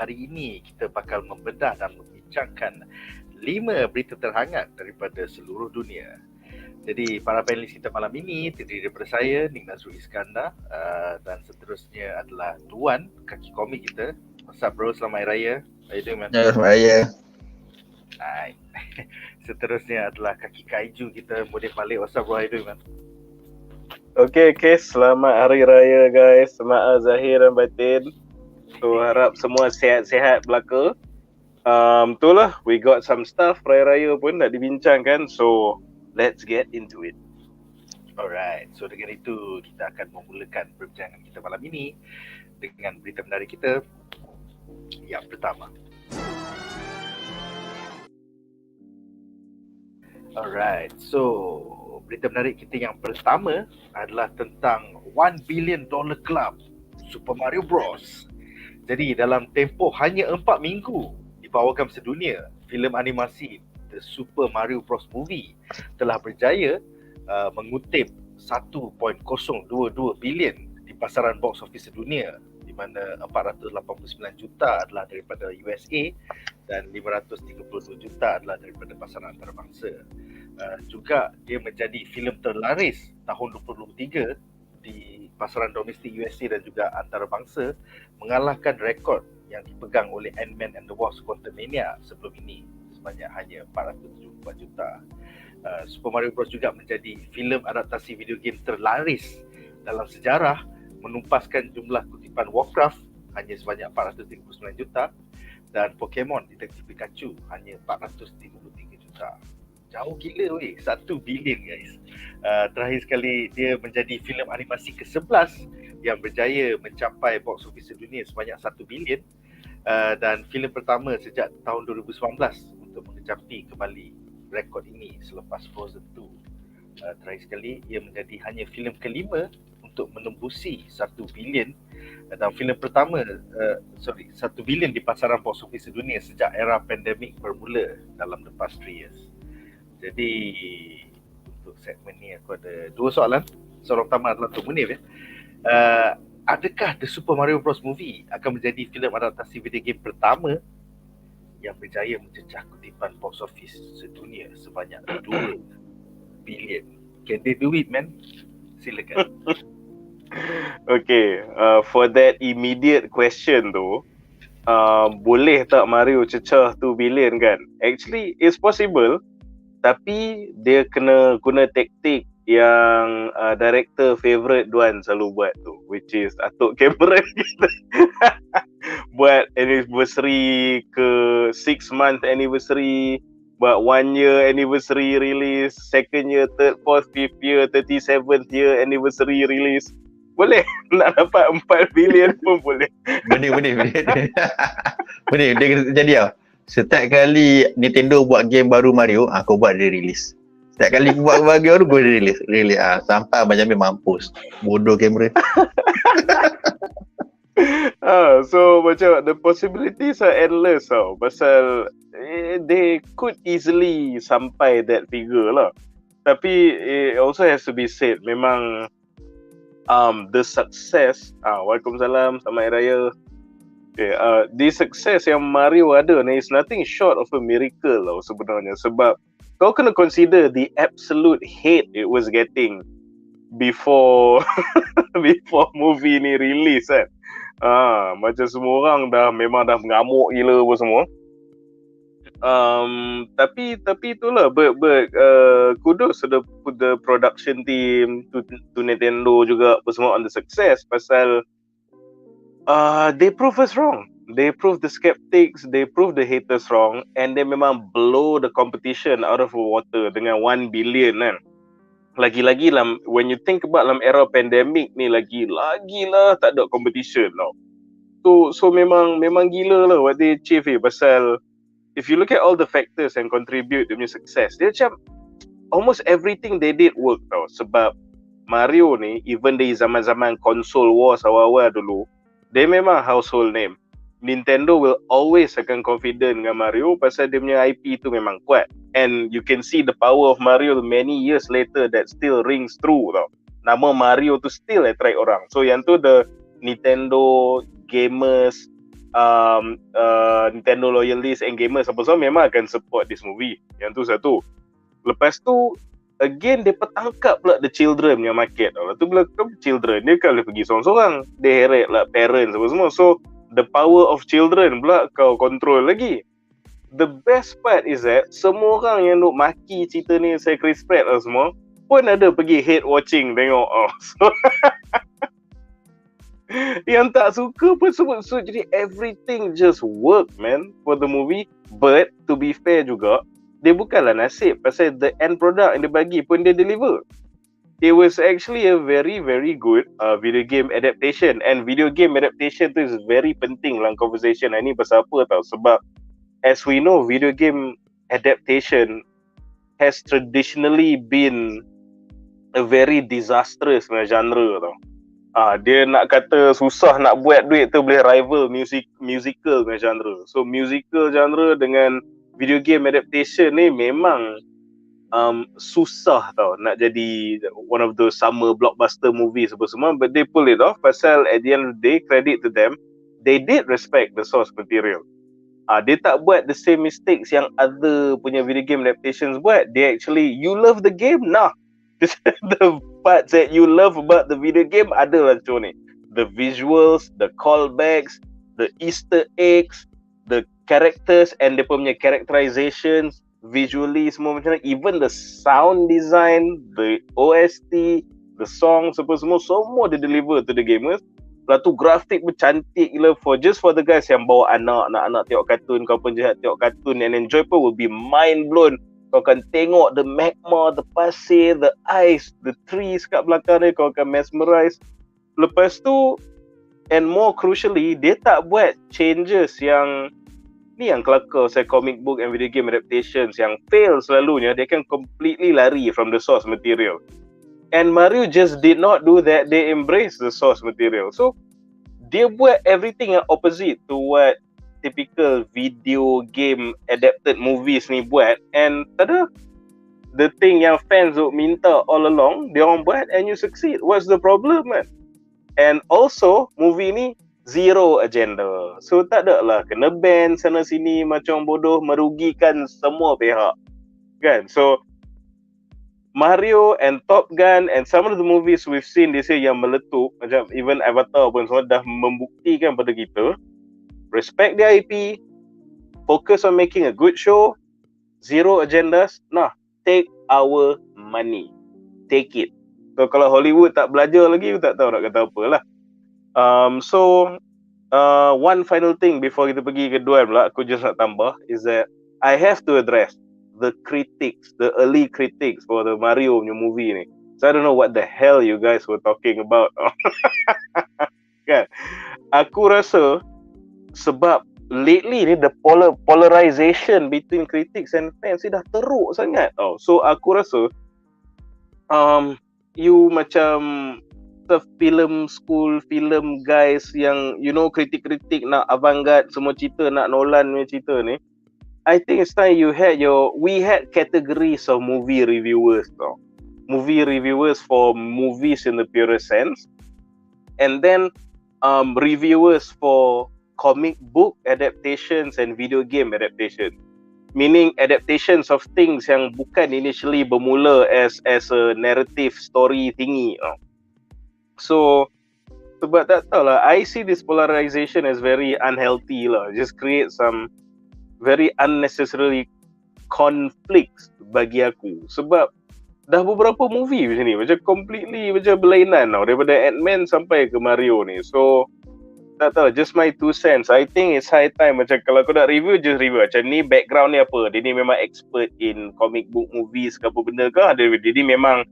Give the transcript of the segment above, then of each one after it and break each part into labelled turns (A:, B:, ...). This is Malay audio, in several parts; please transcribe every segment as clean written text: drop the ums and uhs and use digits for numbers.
A: hari ini kita bakal membedah dan membincangkan 5 berita terhangat daripada seluruh dunia. Jadi para panelis kita malam ini terdiri daripada saya, Nadzru Iskandar, dan seterusnya adalah Duan, Kaki Komik kita. What's up bro, selamat Hari Raya. How you doing man?
B: Selamat Raya.
A: Hai. Seterusnya adalah Kaki Kaiju kita, Munif Malek. What's up bro, how you doing man?
C: Okay, selamat Hari Raya guys. Selamat Zahir dan batin. So harap semua sihat-sihat belaka. Itulah, we got some stuff Raya-Raya pun nak dibincangkan. So let's get into it.
A: Alright, so dengan itu kita akan memulakan perbincangan kita malam ini dengan berita menarik kita yang pertama. Alright, so berita menarik kita yang pertama adalah tentang $1 billion club Super Mario Bros. Jadi dalam tempoh hanya 4 minggu dibawakan sedunia, filem animasi The Super Mario Bros Movie telah berjaya mengutip 1.022 bilion di pasaran box office sedunia, di mana 489 juta adalah daripada USA dan 532 juta adalah daripada pasaran antarabangsa. Juga dia menjadi filem terlaris tahun 2023 di pasaran domestik USA dan juga antarabangsa, mengalahkan rekod yang dipegang oleh Ant-Man and the Wasp Quantumania sebelum ini sebanyak hanya 474 juta. Super Mario Bros juga menjadi filem adaptasi video game terlaris dalam sejarah, menumpaskan jumlah kutipan Warcraft hanya sebanyak 439 juta dan Pokemon Detektif Pikachu hanya 453 juta. Jauh gila weh, 1 bilion guys. Terakhir sekali dia menjadi filem animasi ke-11 yang berjaya mencapai box office dunia sebanyak 1 bilion, dan filem pertama sejak tahun 2019 untuk mengecapi kembali rekod ini selepas Frozen 2. Terakhir sekali ia menjadi hanya filem kelima untuk menembusi 1 bilion, dan filem pertama 1 bilion di pasaran box office dunia sejak era pandemik bermula dalam the past 3 years. Jadi untuk segmen ni aku ada 2 soalan. Soalan pertama adalah untuk Munif ya. Adakah The Super Mario Bros Movie akan menjadi filem adaptasi video game pertama yang berjaya mencecah kutipan box office sedunia sebanyak 2 bilion? Can they do it man? Silakan.
C: Okay, for that immediate question tu, boleh tak Mario cecah 2 bilion kan? Actually, it's possible. Tapi dia kena guna taktik yang director favourite Duan selalu buat tu, which is atuk kamera kita. Buat anniversary ke 6 month anniversary, buat 1 year anniversary release, 2nd year, 3rd, 4th, 5th year, 37th year anniversary release. Boleh nak dapat 4 bilion pun boleh.
B: Boleh. Boleh, dia kena jadi tau. Setiap kali Nintendo buat game baru Mario, aku buat dia release. Setiap kali buat game baru, gue release. Sampai Benjamin mampus. Bodoh kamera.
C: So macam the possibilities are endless tau. Pasal they could easily sampai that figure lah. Tapi it also has to be said, memang the success, Waalaikumsalam, selamat Hari Raya. Okay, the success yang Mario ada ni is nothing short of a miracle tau sebenarnya. Sebab kau kena consider the absolute hate it was getting before movie ni release kan. Macam semua orang memang dah mengamuk gila apa semua. Tapi itulah, but kudos to the production team, to Nintendo juga apa semua on the success. Pasal they prove us wrong. They prove the skeptics, they prove the haters wrong, and they memang blow the competition out of the water dengan 1 billion kan. Lagi-lagi when you think about dalam era pandemic ni, lagi lah tak ada competition tau. So memang gila lah what they achieve pasal if you look at all the factors and contribute to their success, dia macam almost everything they did work tau. Sebab Mario ni, even di zaman-zaman console wars awal-awal dulu, dia memang household name. Nintendo will always akan confident dengan Mario pasal dia punya IP tu memang kuat. And you can see the power of Mario many years later that still rings true tau. Nama Mario tu still attract orang. So yang tu the Nintendo gamers Nintendo loyalists and gamers apa semua memang akan support this movie. Yang tu satu. Lepas tu again dia petangkap pula the children yang market. Lepas tu bila children dia kan boleh pergi seorang-seorang. Dia heret lah parents apa semua. So the power of children pula kau control lagi. The best part is that semua orang yang duk maki cerita ni saya Chris Pratt lah semua pun ada pergi hate watching tengok. So yang tak suka pun sebut. So jadi everything just work man for the movie. But to be fair juga, dia bukanlah nasib pasal the end product yang dia bagi pun dia deliver. It was actually a very very good video game adaptation. And video game adaptation tu is very penting dalam conversation ni. Pasal apa tau? Sebab as we know, video game adaptation has traditionally been a very disastrous genre tau. Dia nak kata susah nak buat duit tu boleh rival musical genre. So musical genre dengan video game adaptation ni memang susah tau nak jadi one of those summer blockbuster movies apa semua. But they pull it off pasal at the end of the day, credit to them, they did respect the source material. Dia tak buat the same mistakes yang other punya video game adaptations buat. They actually, you love the game? Nah, the parts that you love about the video game adalah macam ni. The visuals, the callbacks, the Easter eggs, the characters and dia punya characterizations, visually semua macam ni. Even the sound design, the OST, the songs apa semua dia deliver to the gamers. Lepas tu grafik pun cantik gila for the guys yang bawa anak tengok kartun. Kau pun jahat tengok kartun and enjoy pun will be mind blown. Kau akan tengok the magma, the pasir, the ice, the trees kat belakang ni. Kau akan mesmerize. Lepas tu, and more crucially, dia tak buat changes yang ni yang kelakar saya comic book and video game adaptations yang fail selalunya. Dia akan completely lari from the source material. And Mario just did not do that. They embrace the source material. So, dia buat everything yang opposite to what typical video game adapted movies ni buat. And tada, the thing yang fans would minta all along, dia orang buat and you succeed. What's the problem man? And also, movie ni zero agenda. So, tak ada lah kena ban sana sini macam bodoh, merugikan semua pihak. Kan? So, Mario and Top Gun and some of the movies we've seen this year yang meletup, macam even Avatar pun semua dah membuktikan pada kita, respect the IP, focus on making a good show, zero agendas, take our money, take it. So kalau Hollywood tak belajar lagi, tak tahu nak kata apa lah. One final thing before kita pergi ke Duan pula, aku just nak tambah is that I have to address the critics, the early critics for the Mario punya movie ni. So I don't know what the hell you guys were talking about. Kan? Aku rasa sebab lately ni the polarization between critics and fans ni dah teruk sangat tau. So aku rasa you macam the film school film guys yang you know kritik-kritik nak avant-garde semua cerita, nak Nolan punya cerita ni, I think it's time we had categories of movie reviewers tau. Movie reviewers for movies in the purest sense, and then reviewers for comic book adaptations and video game adaptation. Meaning adaptations of things yang bukan initially bermula as a narrative story thingy. So sebab tak tahulah, I see this polarization as very unhealthy lah. Just create some very unnecessary conflicts bagi aku. Sebab dah beberapa movie macam ni, macam completely macam berlainan tau, daripada Ant-Man sampai ke Mario ni. So tak tahu, just my 2 cents. I think it's high time macam kalau kau nak review, just review macam ni background ni apa. Dia ni memang expert in comic book movies ke apa benda ke, dia ni memang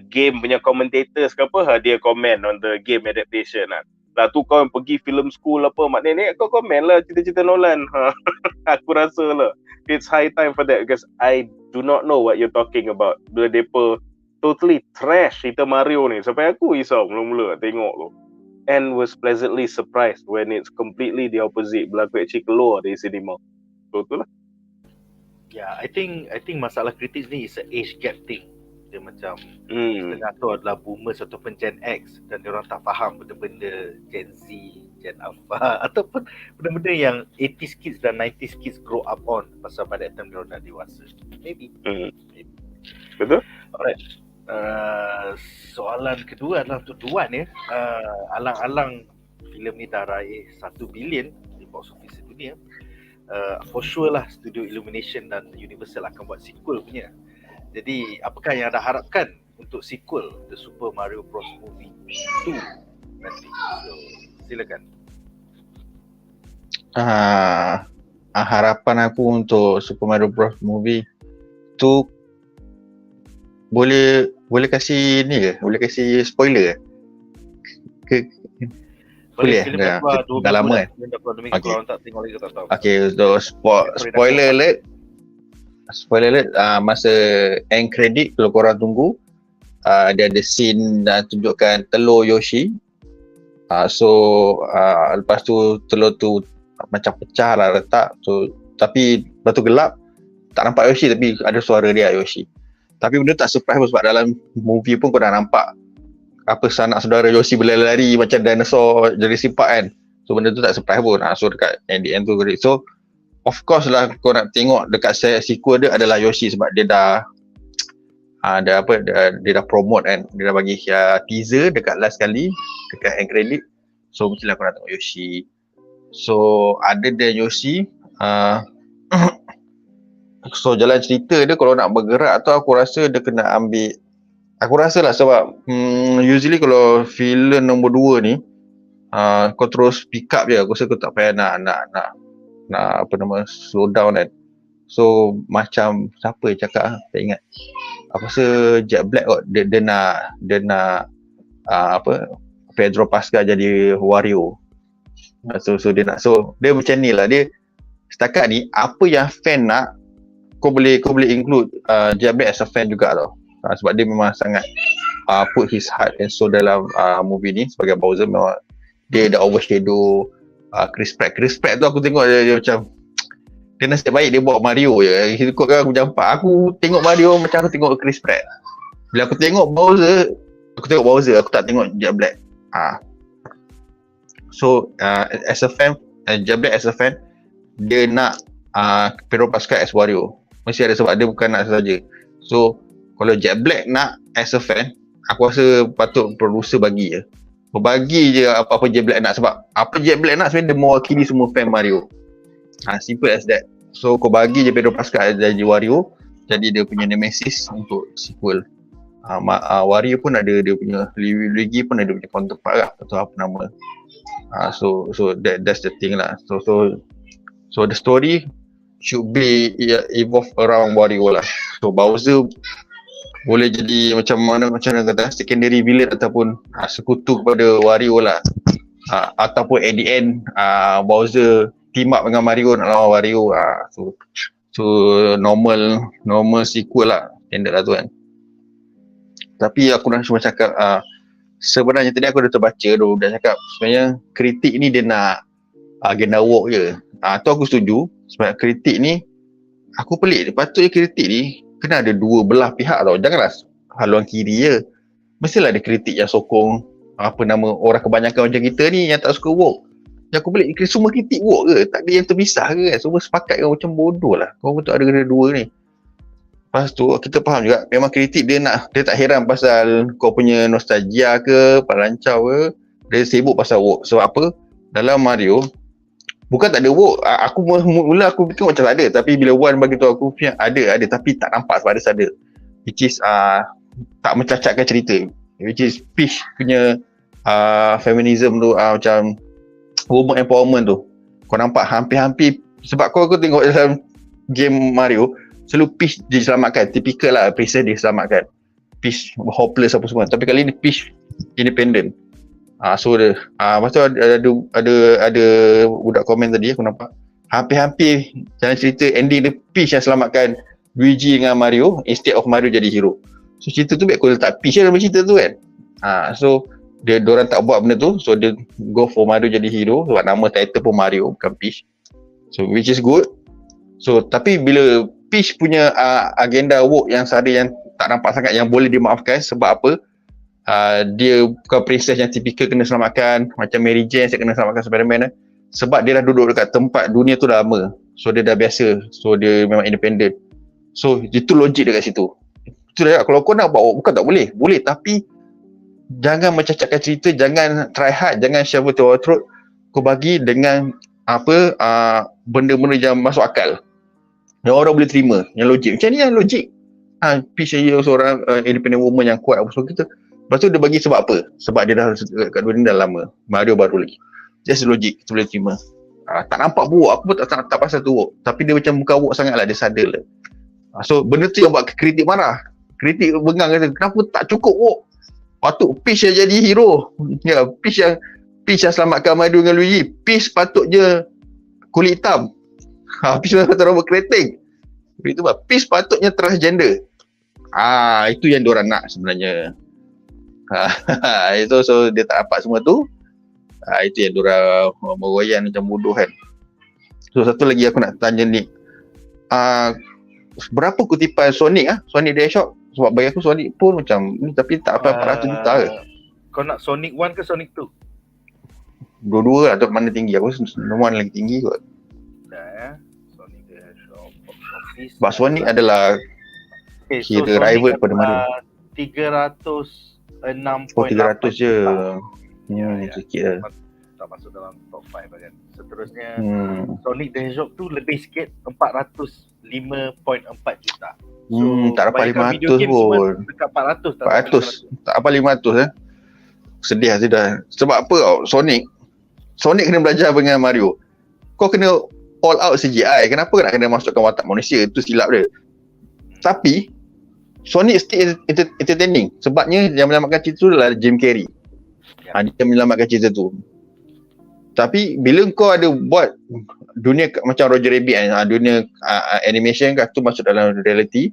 C: game punya commentators ke apa, dia comment on the game adaptation lah. Lah tu kau pergi film school apa, maknanya kau komen lah cerita-cerita Nolan. Aku rasa lah it's high time for that, because I do not know what you're talking about. Bila mereka totally trash cerita Mario ni, sampai aku risau mula-mula tengok tu. And was pleasantly surprised when it's completely the opposite. Bila aku actually keluar dari cinema. So tu lah.
A: Yeah, I think masalah kritik ni is a age gap thing. Dia macam setengah tu adalah boomers ataupun Gen X dan diorang tak faham benda-benda Gen Z, Gen Alpha ataupun benda-benda yang 80s kids dan 90s kids grow up on pasal pada time dia dah dewasa. Maybe.
C: Betul?
A: Alright. Soalan kedua adalah untuk Duan ya. Alang-alang filem ni dah raih 1 bilion di box office dunia. For sure lah Studio Illumination dan Universal akan buat sequel punya. Jadi apakah yang anda harapkan untuk sequel The Super Mario Bros Movie 2 nanti? So, silakan.
B: Harapan aku untuk Super Mario Bros Movie tu boleh kasih ni ke? Boleh kasih spoiler ke? Boleh dah. Dah lama kan?
A: Okay. Orang tak tengok lagi tak tahu.
B: Okay, so spoiler alert. Spoiler alert, masa end credit kalau korang tunggu, dia ada scene dan tunjukkan telur Yoshi. Lepas tu telur tu macam pecah lah letak tu, tapi lepas tu gelap, tak nampak Yoshi tapi ada suara dia Yoshi. Tapi benda tak surprise pun sebab dalam movie pun kau dah nampak apa sanak saudara Yoshi berlari-lari macam dinosaur Jurassic Park kan. So benda tu tak surprise pun. So dekat at the end tu, so of course lah kau nak tengok dekat sequel dia adalah Yoshi sebab dia dah dia dah promote kan, dia dah bagi teaser dekat last kali dekat end credit. So mestilah kau nak tengok Yoshi. So other than Yoshi, so jalan cerita dia kalau nak bergerak tu aku rasa dia kena ambil, aku rasa lah sebab usually kalau filem nombor 2 ni kau terus pick up je, aku rasa kau tak payah nak apa nama slow down kan. So macam siapa yang cakap tak ingat, aku rasa Jack Black kot, dia nak Pedro Pascal jadi Wario. So dia nak, so dia macam ni lah, dia setakat ni apa yang fan nak kau boleh include Jack Black as a fan juga tau. Sebab dia memang sangat put his heart and soul dalam movie ni sebagai Bowser. Memang dia dah overshadow Chris Pratt tu aku tengok dia macam dia nasib baik dia buat Mario je. Ikut kan aku jampak, aku tengok Mario macam aku tengok Chris Pratt. Bila aku tengok Bowser aku tak tengok Jack Black. So as a fan, Jack Black as a fan, dia nak Pedro Pascal as Wario. Mesti ada sebab dia bukan nak saja. So kalau Jack Black nak as a fan, aku rasa patut producer bagi je. Bagi je apa-apa Jack Black nak, sebab apa Jack Black nak sebenarnya dia mewakili semua fan Mario. Simple as that. So kau bagi je Pedro Pascal jadi Wario, jadi dia punya nemesis untuk sequel. Wario pun ada dia punya, Luigi pun ada dia punya counterpart lah, atau apa nama. So that's the thing lah. So the story should be evolve around Wario lah. So Bowser boleh jadi macam mana kata secondary villain ataupun sekutu kepada Wario lah. Ataupun at the end Bowser team up dengan Mario nak lawan Wario. So normal sequel lah, standard lah tu kan. Tapi aku nak cuma cakap sebenarnya tadi aku dah terbaca dah cakap sebenarnya kritik ni dia nak agenda work je. Tu aku setuju sebab kritik ni aku pelik, patutnya kritik ni kena ada dua belah pihak tau. Janganlah haluan kiri je. Mestilah ada kritik yang sokong orang kebanyakan macam kita ni yang tak suka woke. Yang aku pelik, semua kritik woke ke? Tak ada yang terpisah ke kan? Semua sepakat kan, macam bodoh lah. Kau betul ada dua ni. Lepas tu kita faham juga memang kritik dia tak heran pasal kau punya nostalgia ke, perancau ke, dia sibuk pasal woke. Sebab apa? Dalam Mario bukan tak ada woke. Mula aku fikir macam tak ada, tapi bila Wan bagi tahu aku ada tapi tak nampak sebab ada sadar. Which is tak mencacatkan cerita. Which is Peach punya feminism tu, macam woman empowerment tu. Kau nampak hampir-hampir, sebab kau tengok dalam game Mario selalu Peach diselamatkan, typical lah princess diselamatkan, Peach hopeless apa semua, tapi kali ni Peach independent. So dia lepas tu ada budak komen tadi aku nampak hampir-hampir jalan cerita ending dia Peach yang selamatkan Luigi dengan Mario instead of Mario jadi hero. So cerita tu baik kau letak Peach dalam cerita tu kan. So diorang tak buat benda tu, so dia go for Mario jadi hero sebab nama title pun Mario bukan Peach. So which is good. So tapi bila Peach punya agenda woke yang yang tak nampak sangat yang boleh dimaafkan, sebab apa? dia bukan princess yang typical kena selamatkan macam Mary Jane yang kena selamatkan Spider-Man sebab dia dah duduk dekat tempat dunia tu dah lama, so dia dah biasa, so dia memang independent, so itu logik dekat situ. Itu dah, kalau kau nak buat bukan tak boleh, tapi jangan mencacatkan cerita, jangan try hard, jangan shove to our throat. Kau bagi dengan benda-benda yang masuk akal, yang orang boleh terima, yang logik. Macam ni yang logik. Peach dia seorang independent woman yang kuat apa semua kita. Lepas tu dia bagi sebab apa? Sebab dia dah kat dunia dah lama. Mario baru lagi. Just logik, kita boleh terima. Tak nampak buruk, aku pun tak pasal tu buruk. Tapi dia macam bukan buruk sangat lah, dia sadar lah. So benda tu yang buat kritik marah. Kritik bengang kata, kenapa tak cukup buruk? Patut Peach yang jadi hero. Ya, Peach yang selamatkan Mario dengan Luigi. Peach patutnya kulit hitam. Peach kata rambut keriting. Itu bah. Peach patutnya transgender. Itu yang diorang nak sebenarnya. Itu so dia tak dapat semua tu. Itu yang diorang meroyan macam bodoh kan. So satu lagi aku nak tanya ni, berapa kutipan Sonic Sonic the Hedgehog? Sebab bagi aku Sonic pun macam ni, tapi tak apa 400 juta ke.
A: Kau nak Sonic 1 ke Sonic 2?
B: Dua-dua atau mana tinggi? Aku nombor lagi tinggi kot.
A: Sonic the Hedgehog box office.
B: Sebab Sonic adalah kira rival pada Mario.
A: 306.8
B: 300 je. Ya, sikit lah.
A: Tak masuk dalam top 5 kan. Seterusnya Sonic the Hedgehog tu lebih sikit, 405.4 juta. So,
B: tak dapat 500 pun.
A: Dekat 400 tak
B: 400. Tak dapat 500 Sedih lah sudah. Sebab apa tau, Sonic kena belajar dengan Mario. Kau kena all out CGI. Kenapa nak kena masukkan watak manusia? Itu silap dia. Tapi Sonic still entertaining. Sebabnya yang menyelamatkan cerita tu adalah Jim Carrey. Dia menyelamatkan cerita tu. Tapi bila kau ada buat dunia macam Roger Rabbit dunia animation kan, tu masuk dalam reality.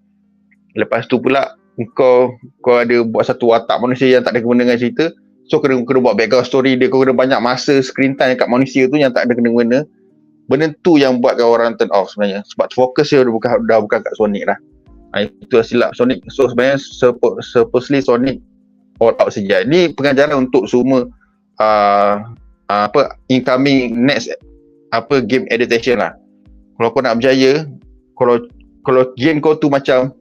B: Lepas tu pula kau ada buat satu watak manusia yang tak ada kena dengan cerita. So kena buat background story dia, kau kena banyak masa screen time kat manusia tu yang tak ada kena. Benda tu yang buatkan orang turn off sebenarnya. Sebab fokus dia dah bukan kat Sonic lah. Itu dah silap Sonic. So sebenarnya supposedly Sonic all out CGI. Ni pengajaran untuk semua incoming next game adaptation lah. Kalau kau nak berjaya, kalau game kau tu macam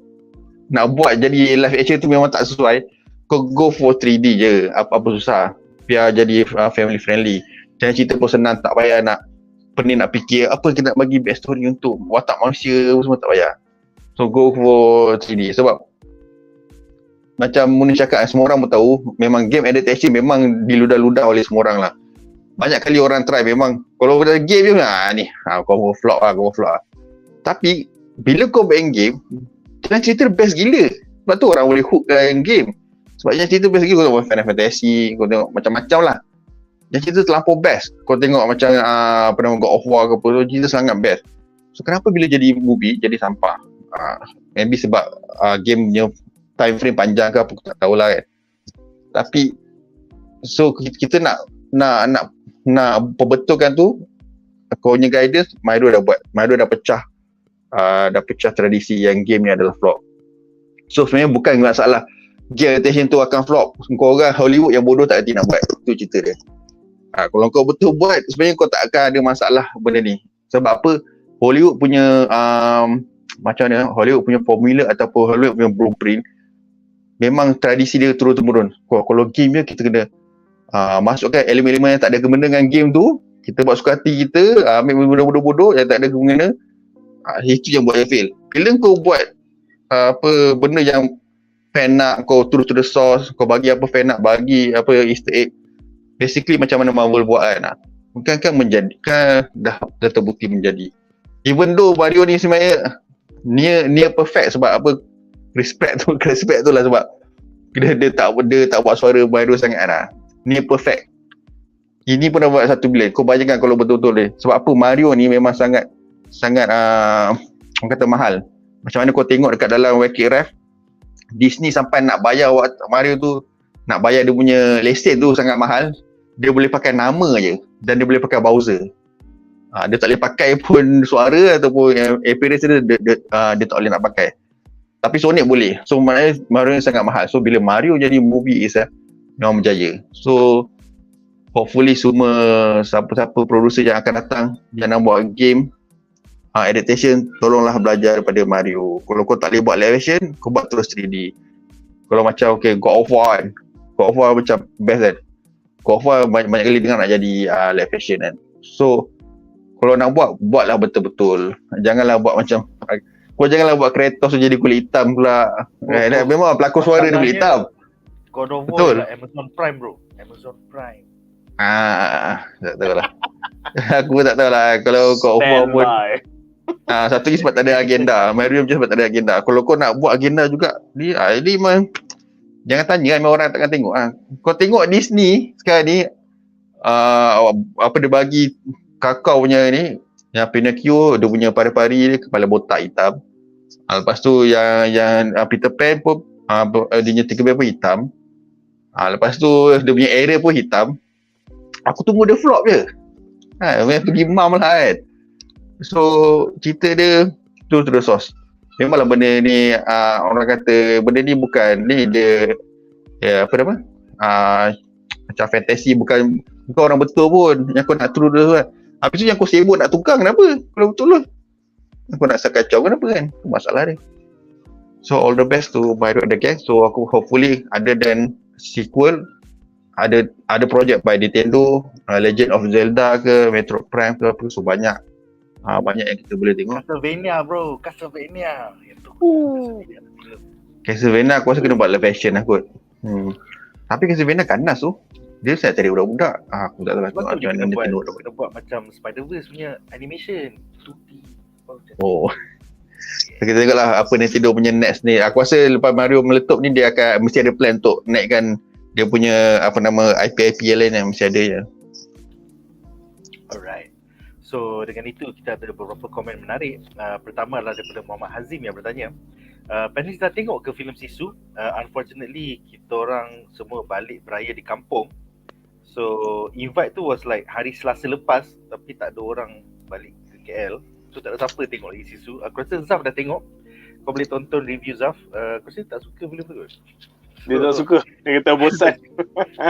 B: nak buat jadi live action tu memang tak sesuai, kau go for 3D je, apa susah. Biar jadi family friendly. Jangan cerita pun senang, tak payah nak pening nak fikir apa kita nak bagi best story untuk watak manusia semua, tak payah. So go for 3D. Sebab macam Munif cakap, semua orang pun tahu memang game adaptation memang diludah-ludah oleh semua orang lah. Banyak kali orang try memang, kalau ada game je kau flop lah. Tapi bila kau main game, jalan cerita best gila. Sebab tu orang boleh hook dalam game. Sebab jalan cerita best gila. Kau tengok Final Fantasy, kau tengok macam-macam lah. Jalan cerita terlampau best. Kau tengok macam God of War ke apa, cerita sangat best. So kenapa bila jadi movie jadi sampah? Maybe sebab game punya time frame panjang ke apa, aku tak tahulah kan. Tapi so kita nak perbetulkan tu, kau punya guidance, Mario dah pecah tradisi yang game ni adalah flop. So sebenarnya bukan masalah game adaptation tu akan flop, kau orang Hollywood yang bodoh tak hati nak buat, tu cerita dia. Kalau kau betul buat, sebenarnya kau tak akan ada masalah benda ni. Sebab apa, Hollywood punya macam mana, Hollywood punya formula ataupun Hollywood punya blueprint memang tradisi dia turun-temurun. Kalau game dia, kita kena masukkan elemen-elemen yang tak ada kena dengan game tu. Kita buat suka hati kita, ambil benda bodoh-bodoh yang tak ada kena. Itu yang buat dia fail. Bila kau buat benda yang fan nak, kau true to the source, kau bagi apa fan nak bagi, apa easter egg, basically macam mana Marvel buat kan, kan menjadikan dah terbukti menjadi. Even though Mario ni sebenarnya near perfect. Sebab apa, respect tu lah. Sebab dia tak buat suara Mario sangat lah, near perfect. Ini pun dah buat satu blend. Kau bayangkan kalau betul-betul dia. Sebab apa, Mario ni memang sangat orang kata mahal. Macam mana kau tengok dekat dalam Wreck-It Ralph, Disney sampai nak bayar Mario tu, nak bayar dia punya lesen tu sangat mahal. Dia boleh pakai nama je, dan dia boleh pakai Bowser. Dia tak boleh pakai pun suara ataupun appearance dia tak boleh nak pakai. Tapi Sonic boleh. So maknanya Mario ni sangat mahal. So bila Mario jadi movie is memang berjaya. So hopefully semua siapa-siapa producer yang akan datang yang nak buat game adaptation, tolonglah belajar daripada Mario. Kalau kau tak boleh buat live action, kau buat terus 3D. Kalau macam God of War kan, God of War macam best kan. God of War banyak kali dengar nak jadi live action kan. So kalau nak buatlah betul-betul. Janganlah buat macam kau janganlah buat Kratos jadi kulit hitam pula. Memang pelakon suara dia kulit hitam.
A: God of War
B: Betul.
A: lah Amazon Prime bro. Amazon Prime.
B: Tak tahu lah. Aku tak tahu lah. Kalau God of War pun satu lagi sebab tak ada agenda. Mario je sebab tak ada agenda. Kalau kau nak buat agenda juga, ini memang jangan tanya kan, orang takkan tengok. Kau tengok Disney sekarang ni, apa dia bagi kakao punya ni, yang Pinocchio dia punya pari-pari dia kepala botak hitam. Lepas tu yang Peter Pan pun dia punya Tinkerbell pun hitam. Lepas tu dia punya area pun hitam. Aku tunggu dia flop je. Memang pergi mam lah kan. So cerita dia tu the source. Memanglah benda ni orang kata benda ni bukan ni dia apa nama? Macam fantasi, bukan orang betul pun yang kau nak true dia kan. Habis tu yang kau sibuk nak tukar kenapa? Kalau betul lah. Kau nak sakacau kenapa kan? Itu masalah dia. So all the best to Mario and the gang. So aku hopefully other than sequel ada project by Nintendo, Legend of Zelda ke, Metroid Prime ke apa, so banyak yang kita boleh tengok.
A: Castlevania bro, Castlevania.
B: Castlevania aku rasa kena buat live action lah kot. Tapi Castlevania ganas tu. Dia saya cari budak-budak. Aku tak tahu lah
A: macam dia kena buat macam Spider-Verse punya animation 2D.
B: Oh. Kita tengoklah apa Nintendo punya next ni. Aku rasa lepas Mario meletup ni dia akan mesti ada plan untuk naikkan dia punya apa nama IP lain yang mesti ada je.
A: Alright. So dengan itu kita ada beberapa komen menarik. Pertama adalah daripada Muhammad Hazim yang bertanya, Panis dah tengok ke filem Sisu? Unfortunately kita orang semua balik beraya di kampung. So invite tu was like hari Selasa lepas, tapi tak ada orang balik ke KL. So tak ada siapa tengok lagi Sisu. Aku rasa Zaf dah tengok. Kau boleh tonton review Zaf. Aku rasa tak suka filem tu kot.
C: Dia tak suka. Dia kata bosan.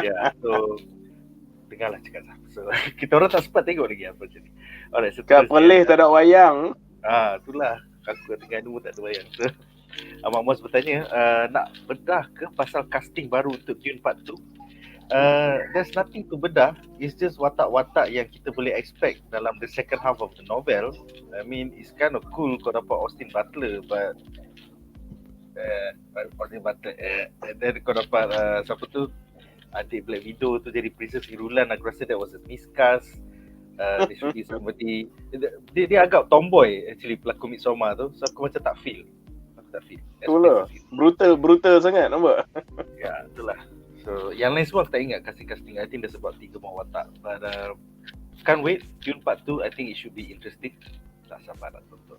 A: Ya, so dengarlah cakap Zaf. So kita orang tak sempat tengok lagi apa macam ni. Alright, so
C: kat Perlis tak ada wayang. Itulah. Brutal sangat nampak.
A: Ya, itulah. So yang lain semua aku tak ingat casting. I think dah sebab 3 buah watak. But can't wait. Dune Part 2 I think it should be interesting. Tak sabar nak tonton.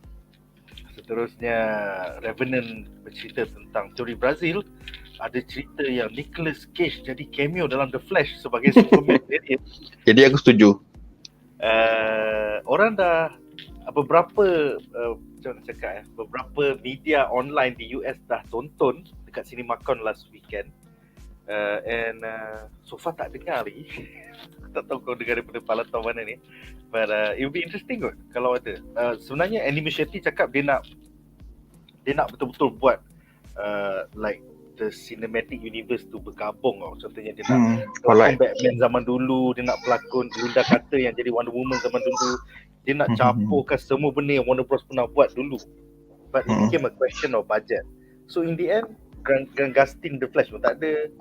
A: Seterusnya Revenant bercerita tentang teori Brazil. Ada cerita yang Nicolas Cage jadi cameo dalam The Flash sebagai Superman.
B: Jadi aku setuju.
A: Orang dah beberapa macam nak cakap beberapa media online di US dah tonton dekat CinemaCon last weekend. And so far tak dengar lagi. Tak tahu kau dengar daripada Palatau mana ni. But it will be interesting kot kalau ada. Sebenarnya Anime Shetty cakap dia nak betul-betul buat like the cinematic universe tu bergabung tau. Contohnya dia nak pelakon Batman zaman dulu, dia nak pelakon Linda Carter yang jadi Wonder Woman zaman dulu. Dia nak campurkan semua benda yang Warner Bros pernah buat dulu. But it became a question of budget. So in the end, Grant Gustin The Flash pun tak ada,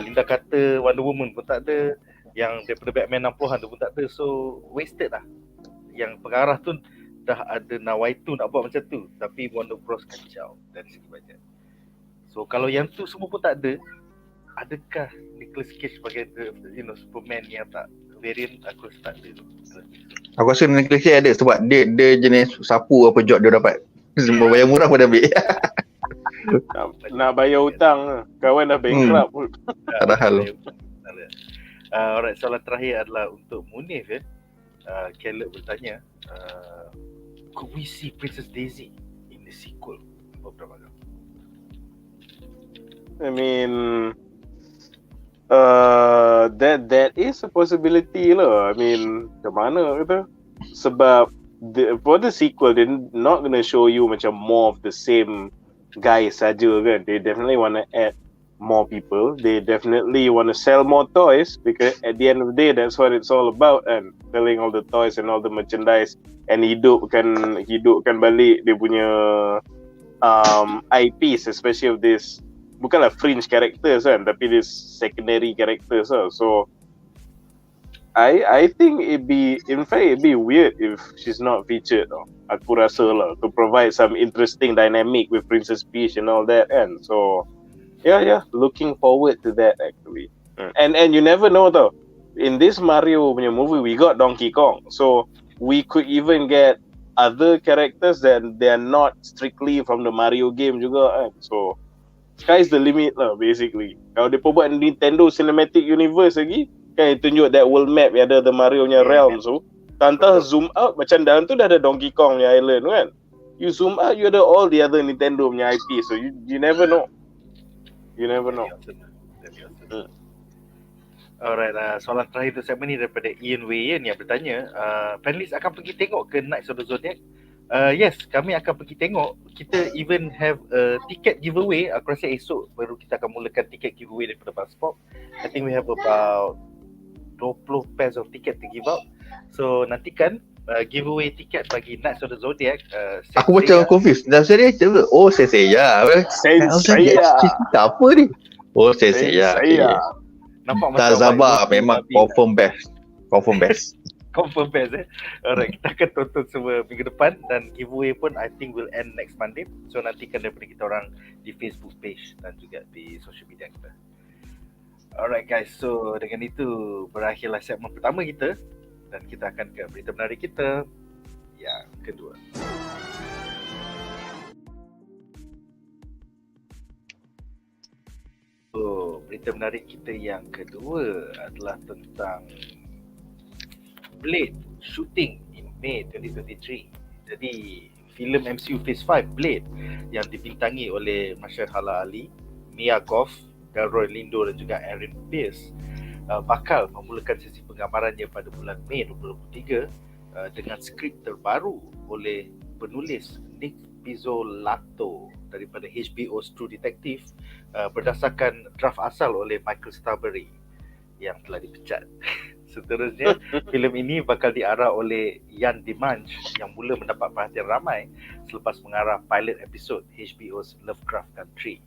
A: Linda Carter Wonder Woman pun tak ada, yang daripada Batman 60-an tu pun tak ada. So wasted lah. Yang pengarah tu dah ada nawaitu nak buat macam tu, tapi Warner Bros kacau dari segi budget. So kalau yang tu semua pun tak ada, adakah Nicolas Cage sebagai Superman yang tak variant? Aku rasa tak ada tu.
B: Aku rasa Nicolas Cage ada sebab dia jenis sapu apa job dia dapat. Semua bayar murah pun dah ambil.
C: Nak bayar hutang, kawan dah bankrupt pun.
B: Tak ada hal.
A: Alright, soalan terakhir adalah untuk Munif Caleb bertanya, could we see Princess Daisy in the sequel? Apa pendapat kau?
C: I mean, That is a possibility lah. I mean, macam mana kata? Sebab for the sequel, they're not gonna show you macam more of the same guys saja kan. They definitely want to add more people. They definitely want to sell more toys because at the end of the day, that's what it's all about. And selling all the toys and all the merchandise and hidupkan balik dia punya IPs, especially of this bukanlah fringe characters kan, tapi this secondary characters lah. So I think it'd be weird if she's not featured tau. Aku rasa lah, to provide some interesting dynamic with Princess Peach and all that kan. So yeah, looking forward to that actually. And you never know tau, in this Mario punya movie we got Donkey Kong, so we could even get other characters that they are not strictly from the Mario game juga kan. So sky's the limit lah basically. Kalau dia buat Nintendo Cinematic Universe lagi kan, tunjuk that world map yang ada the Mario punya realm tu, tantah zoom out macam dalam tu dah ada Donkey Kong punya island kan. You zoom out, you ada all the other Nintendo punya IP, so you never know. You never know.
A: Alright, soalan terakhir untuk segmen ni daripada Ian Wayan yang bertanya, panelis akan pergi tengok ke Knights of the Zodiac? Yes, kami akan pergi tengok. Kita even have a ticket giveaway. Aku rasa esok baru kita akan mulakan ticket giveaway daripada BuzzPop. I think we have about 20 pairs of ticket to give out. So nantikan giveaway tiket bagi Knights of the Zodiac.
B: Aku macam confused. Dah serius apa? Oh, saya. Apa ni? Oh, saya.
A: Nampak
B: tak
A: macam
B: sabar, memang confirm best. Confirm best.
A: Alright, kita akan tonton semua minggu depan dan giveaway pun I think will end next Monday. So nantikan daripada kita orang di Facebook page dan juga di social media kita. Alright guys, so dengan itu berakhirlah segmen pertama kita dan kita akan ke berita menarik kita yang kedua. So, berita menarik kita yang kedua adalah tentang Blade shooting in May 2023. Jadi, filem MCU Phase 5 Blade yang dibintangi oleh Mahershala Ali, Mia Goth, Delroy Lindo dan juga Aaron Pierce bakal memulakan sesi penggambarannya pada bulan Mei 2023 dengan skrip terbaru oleh penulis Nick Pizzolatto daripada HBO's True Detective berdasarkan draft asal oleh Michael Starbury yang telah dipecat. Seterusnya, filem ini bakal diarah oleh Ian Dimanche yang mula mendapat perhatian ramai selepas mengarah pilot episod HBO's Lovecraft Country.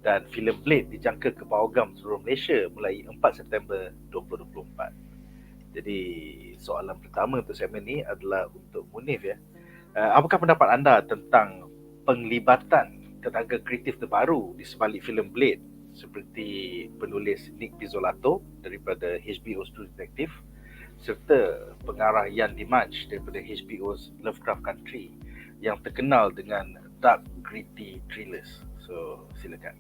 A: Dan filem Blade dijangka ke bawahgam seluruh Malaysia mulai 4 September 2024. Jadi, soalan pertama untuk segmen ni adalah untuk Munif ya. Apakah pendapat anda tentang penglibatan tenaga kreatif terbaru di sebalik filem Blade seperti penulis Nick Pizzolatto daripada HBO's True Detective serta pengarah Ian Dimanche daripada HBO's Lovecraft Country yang terkenal dengan dark gritty thrillers. So silakan.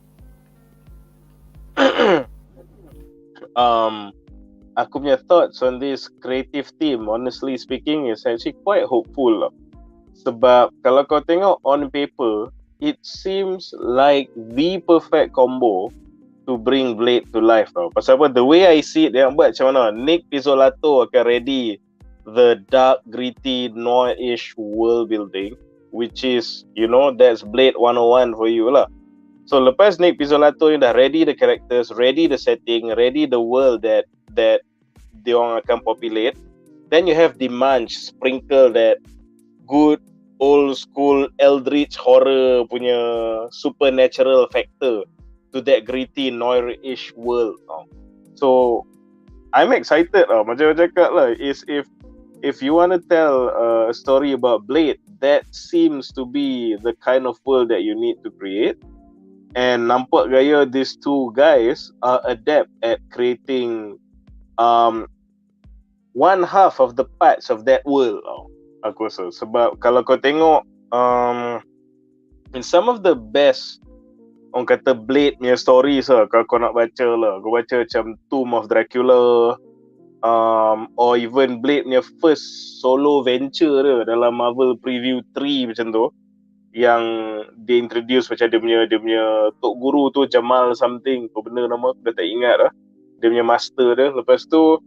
C: Aku punya thoughts on this creative team, honestly speaking, is actually quite hopeful lah. Sebab kalau kau tengok on paper, it seems like the perfect combo to bring Blade to life tau. Pasal apa, the way I see it, dia buat macam mana, Nick Pizzolatto akan ready the dark, gritty, noir-ish world building, which is, you know, that's Blade 101 for you lah. So lepas Nick Pizzolatto ni dah ready the characters, ready the setting, ready the world that dia orang akan populate, then you have Dimanche sprinkle that good old school eldritch horror punya supernatural factor to that gritty noir-ish world. So I'm excited lah. Macam cakap lah, is if you want to tell a story about Blade, that seems to be the kind of world that you need to create. And nampak gaya these two guys are adept at creating one half of the parts of that world. Aku rasa sebab kalau kau tengok in some of the best orang kata Blade punya stories lah, kalau kau nak baca lah, kau baca macam Tomb of Dracula or even Blade punya first solo venture dia dalam Marvel Preview 3 macam tu, yang dia introduce macam dia punya tok guru tu Jamal something, apa benda nama aku dah tak ingat lah. dia punya master dia. Lepas tu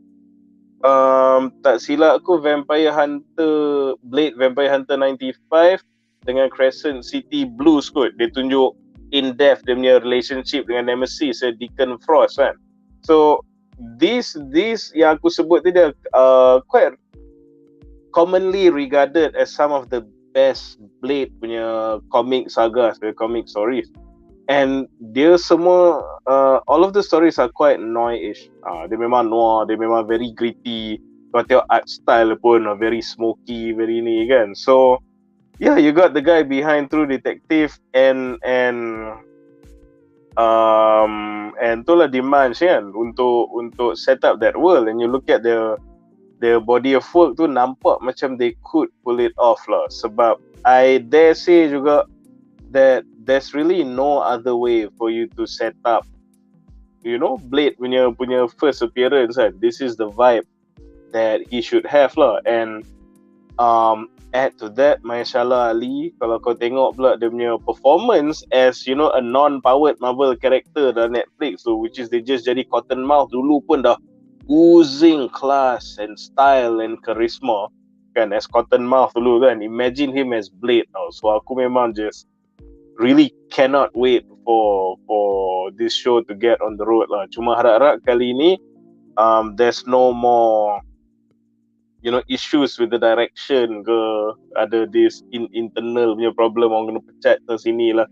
C: tak silap aku Vampire Hunter Blade Vampire Hunter 95 dengan Crescent City Blues kot, dia tunjuk in depth dia punya relationship dengan Nemesis Deacon Frost kan. So this yang aku sebut tadi quite commonly regarded as some of the best Blade punya comic sagas, comic stories. And dia semua all of the stories are quite noir-ish. Dia memang noir, dia memang very gritty. Kau tengok art style pun very smoky, very ni kan. So yeah, you got the guy behind True Detective and itulah demand kan untuk set up that world. And you look at the body of work tu, nampak macam they could pull it off lah. Sebab I dare say juga that there's really no other way for you to set up, you know, Blade punya first appearance kan. This is the vibe that he should have lah. And add to that, Mashallah Ali, kalau kau tengok pula dia punya performance as, you know, a non-powered Marvel character dalam Netflix, so which is they just jadi Cottonmouth dulu pun dah oozing class and style and charisma kan, as Cottonmouth dulu kan. Imagine him as Blade tau. So aku memang just really cannot wait for this show to get on the road lah. Cuma harap-harap kali ni there's no more, you know, issues with the direction ke, ada this internal punya problem, orang kena pecat ke sini lah.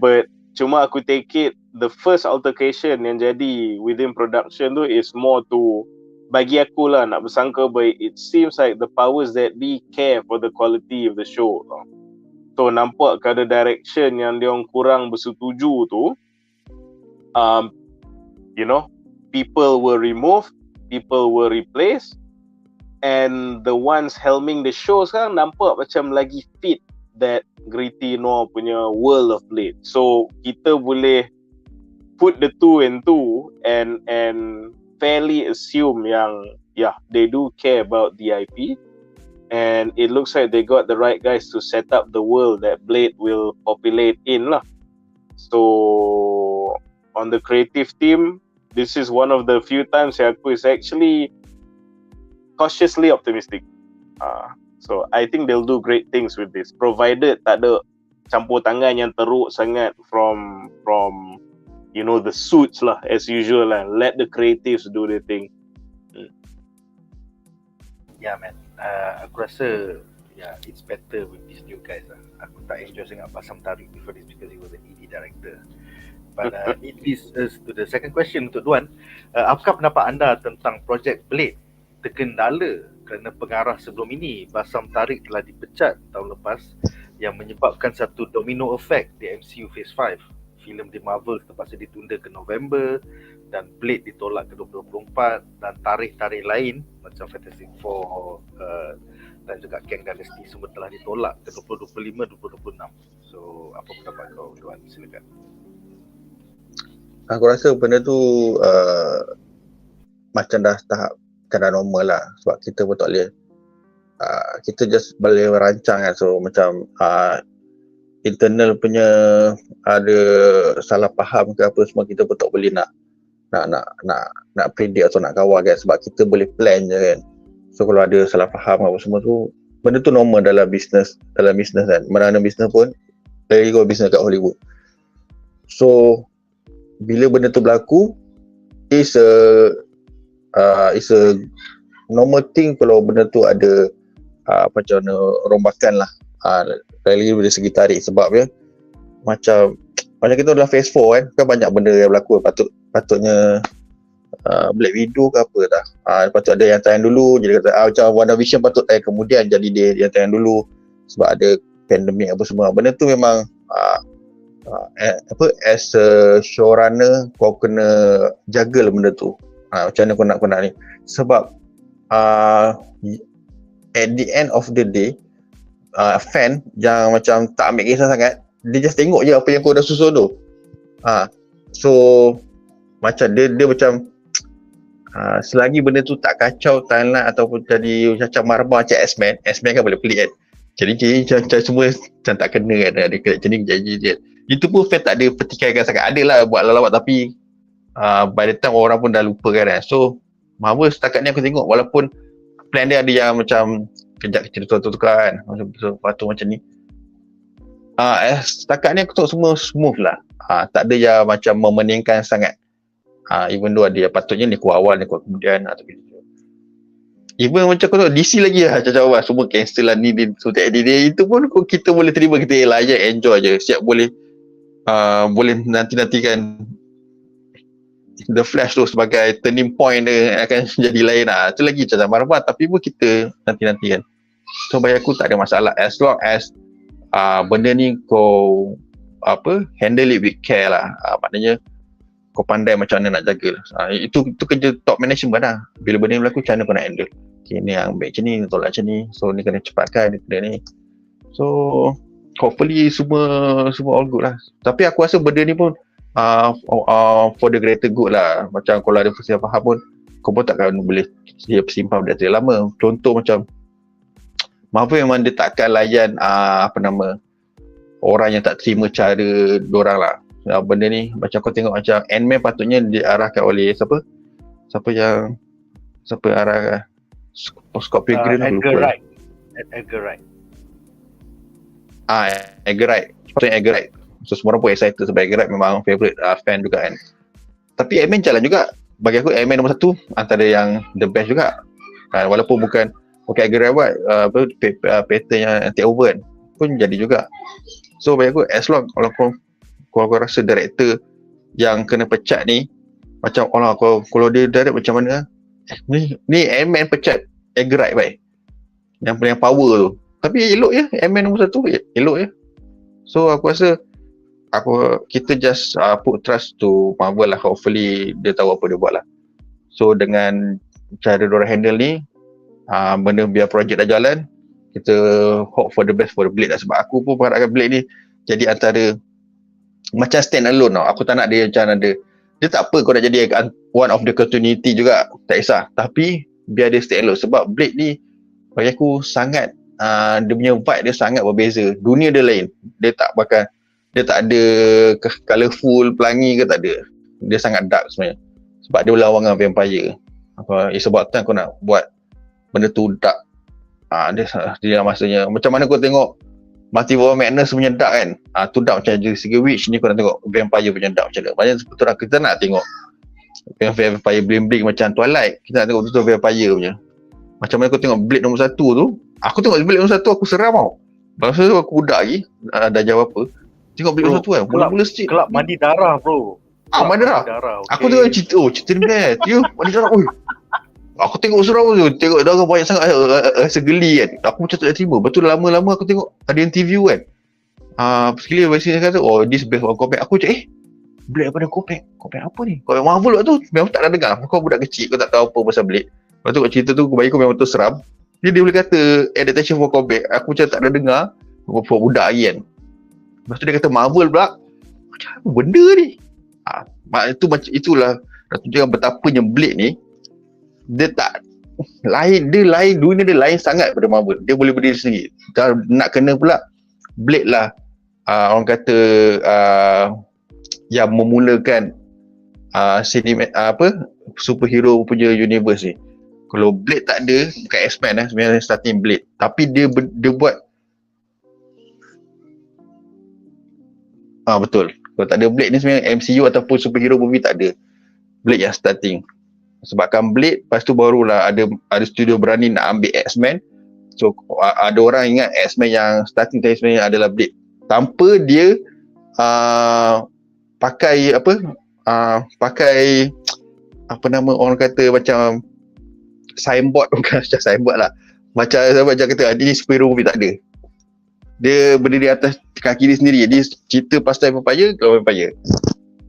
C: But cuma aku take it, the first altercation yang jadi within production tu is more to, bagi aku lah, nak bersangka, but it seems like the powers that be care for the quality of the show. So nampak ada direction yang dia orang kurang bersetuju tu, you know, people were removed, people were replaced, and the ones helming the show sekarang nampak macam lagi fit that gritty noir punya world of Blade. So kita boleh put the two and two and fairly assume yang yeah, they do care about the IP. And it looks like they got the right guys to set up the world that Blade will populate in lah. So on the creative team, this is one of the few times yang aku is actually cautiously optimistic. So I think they'll do great things with this, provided tak ada campur tangan yang teruk sangat from you know, the suits lah, as usual lah. Let the creatives do their thing.
A: Yeah man, aku rasa it's better with these new guys lah. Aku tak enjoy sangat Basam Tariq before this because he was an ED director. But it leads us to the second question untuk Duan. Apakah pendapat anda tentang projek Blade terkendala kerana pengarah sebelum ini, Basam Tariq, telah dipecat tahun lepas, yang menyebabkan satu domino effect di MCU Phase 5. Filem di Marvel terpaksa ditunda ke November, dan Blade ditolak ke 2024, dan tarikh-tarikh lain macam Fantastic Four dan juga Kang Dynasty semua telah ditolak ke 2025-2026. So apa pendapat kau, Duan? Silakan.
B: Aku rasa benda tu macam dah tahap keadaan normal lah, sebab kita pun tak boleh kita just boleh merancang kan. So macam internal punya ada salah faham ke apa semua, kita pun tak boleh nak predict atau nak kawal kan, sebab kita boleh plan je kan. So kalau ada salah faham apa semua tu, benda tu normal dalam business kan. Mana-mana business pun, lagi kalau business kat Hollywood. So bila benda tu berlaku, is a normal thing kalau benda tu ada macam rombakan lah, lagi dari segi tarik. Sebab ya macam kita dalam phase 4 kan banyak benda yang berlaku. Patutnya Black Widow ke apa dah, patut ada yang tayang dulu, jadi kata macam WandaVision patut tayang kemudian, jadi dia yang tayang dulu sebab ada pandemik apa semua. Benda tu memang as a showrunner kau kena jaga benda tu. Macam mana kau nak ni, sebab at the end of the day, fan yang macam tak ambil kisah sangat, dia just tengok je apa yang kau dah susun tu. So macam dia macam selagi benda tu tak kacau timeline ataupun jadi macam marbar macam X-Men kan boleh pelik kan. Jadi macam semua macam tak kena kan, ada macam ni jadi. Itu pun fan tak ada pertikaikan sangat. Ada lah buat lawak tapi by the time orang pun dah lupa kan. So Marvel setakat ni aku tengok, walaupun plan dia ada yang macam kejap cerita tukar kan, macam ni. Setakat ni aku tengok semua smooth lah. Tak ada yang macam memeningkan sangat. Even though ada yang patutnya ni kuat awal, ni kuat kemudian atau gitu. Even macam aku tengok DC lagi lah, macam awal semua cancel lah ni, dia itu pun kita boleh terima, kita layan, enjoy je. Siap boleh nanti-nantikan The Flash tu sebagai turning point dia akan jadi lain lah. Itu lagi macam Marvel, tapi pun kita nanti-nantikan. So bagi aku tak ada masalah, as long as benda ni kau handle it with care lah. Maknanya kau pandai macam mana nak jaga. Itu kerja top management lah. Bila benda ni berlaku, macam mana kau nak handle. Okay, ni yang baik macam ni, tolak macam ni. So ni kena cepatkan, ni kena ni. So hopefully semua all good lah. Tapi aku rasa benda ni pun for the greater good lah. Macam kalau ada salah faham pun, kau pun takkan boleh simpan benda tu lama. Contoh macam Marvel memang dia takkan layan orang yang tak terima cara dorang lah. Benda ni macam kau tengok macam Ant-Man patutnya diarahkan oleh siapa arah Scott Pilgrim,
A: Edgar Wright.
B: Edgar Wright. Patutnya Edgar Wright. So semua orang pun excited sebab Edgar Wright memang favourite fan juga kan. Tapi Ant-Man jalan juga. Bagi aku Ant-Man nombor 1 antara yang the best juga. Walaupun bukan Edgar Wright pattern yang take over kan, pun jadi juga. So bagi aku as long kalau kau rasa director yang kena pecat ni macam kalau dia direct macam mana, ni Ant-Man pecat Edgar Wright baik, yang paling power tu, tapi elok je Ant-Man nombor 1 elok je. So aku rasa kita just put trust to Marvel lah. Hopefully dia tahu apa dia buat lah. So dengan cara diorang handle ni, benda biar projek dah jalan, kita hope for the best for the Blade lah. Sebab aku pun berharapkan Blade ni jadi antara macam stand alone tau. Aku tak nak dia macam ada, dia tak apa kau nak jadi one of the continuity juga, tak kisah, tapi biar dia stand alone. Sebab Blade ni bagi aku sangat dia punya vibe dia sangat berbeza. Dunia dia lain. Dia tak ada colourful, pelangi ke, tak ada. Dia sangat dark sebenarnya. Sebab dia berlawan dengan vampire. Sebab tu kau nak buat benda tu dark. Dia masanya macam mana kau tengok Multiverse of Madness punya dark kan, tu dark macam Jessica Witch. Ni kau nak tengok vampire punya dark macam mana. Macam sebetulnya kita nak tengok vampire bling-bling macam Twilight, kita nak tengok betul vampire punya. Macam mana kau tengok Blade nombor 1 tu, aku tengok Blade nombor 1 aku seram tau. Masa tu aku budak lagi, dah jawab apa, tengok Blade nombor 1 kan, mula-mula sikit
A: kelab mandi darah bro.
B: Mandi darah.
A: Okay.
B: Aku tengok cerita ni best. Mandi darah. Aku tengok seram tu, tengok darah banyak sangat, rasa geli kan. Aku macam tak nak terima. Betul lama-lama aku tengok ada interview kan. Sekali versi dia kata, this best one Komik. Aku macam Blade daripada Komik. Komik apa ni? Komik Marvel waktu tu memang tak nak dengar. Kau budak kecil, kau tak tahu apa pasal Blade. Lepas tu cerita tu bagi aku memang betul seram. Dia boleh kata adaptation for Komik. Aku macam tak nak dengar. For budak lagi kan. Lepas tu dia kata Marvel pula, macam apa benda ni? Itulah tunjukkan betapanya Blade ni, dia tak lain, dunia dia lain sangat daripada Marvel. Dia boleh berdiri sendiri. Dan nak kena pula Blade lah orang kata yang memulakan superhero punya universe ni. Kalau Blade tak ada, bukan X-Men lah sebenarnya starting Blade, tapi dia buat betul. Kalau tak ada Blade ni sebenarnya MCU ataupun superhero movie tak ada. Blade yang starting. Sebabkan Blade, lepas tu barulah ada studio berani nak ambil X-Men. So ada orang ingat X-Men yang starting dari sebenarnya adalah Blade. Tanpa dia pakai orang kata macam signboard, bukan macam signboard lah. Macam kata ini superhero movie, tak ada. Dia berdiri atas kaki dia sendiri. Dia cerita pasal vampire, kalau vampire.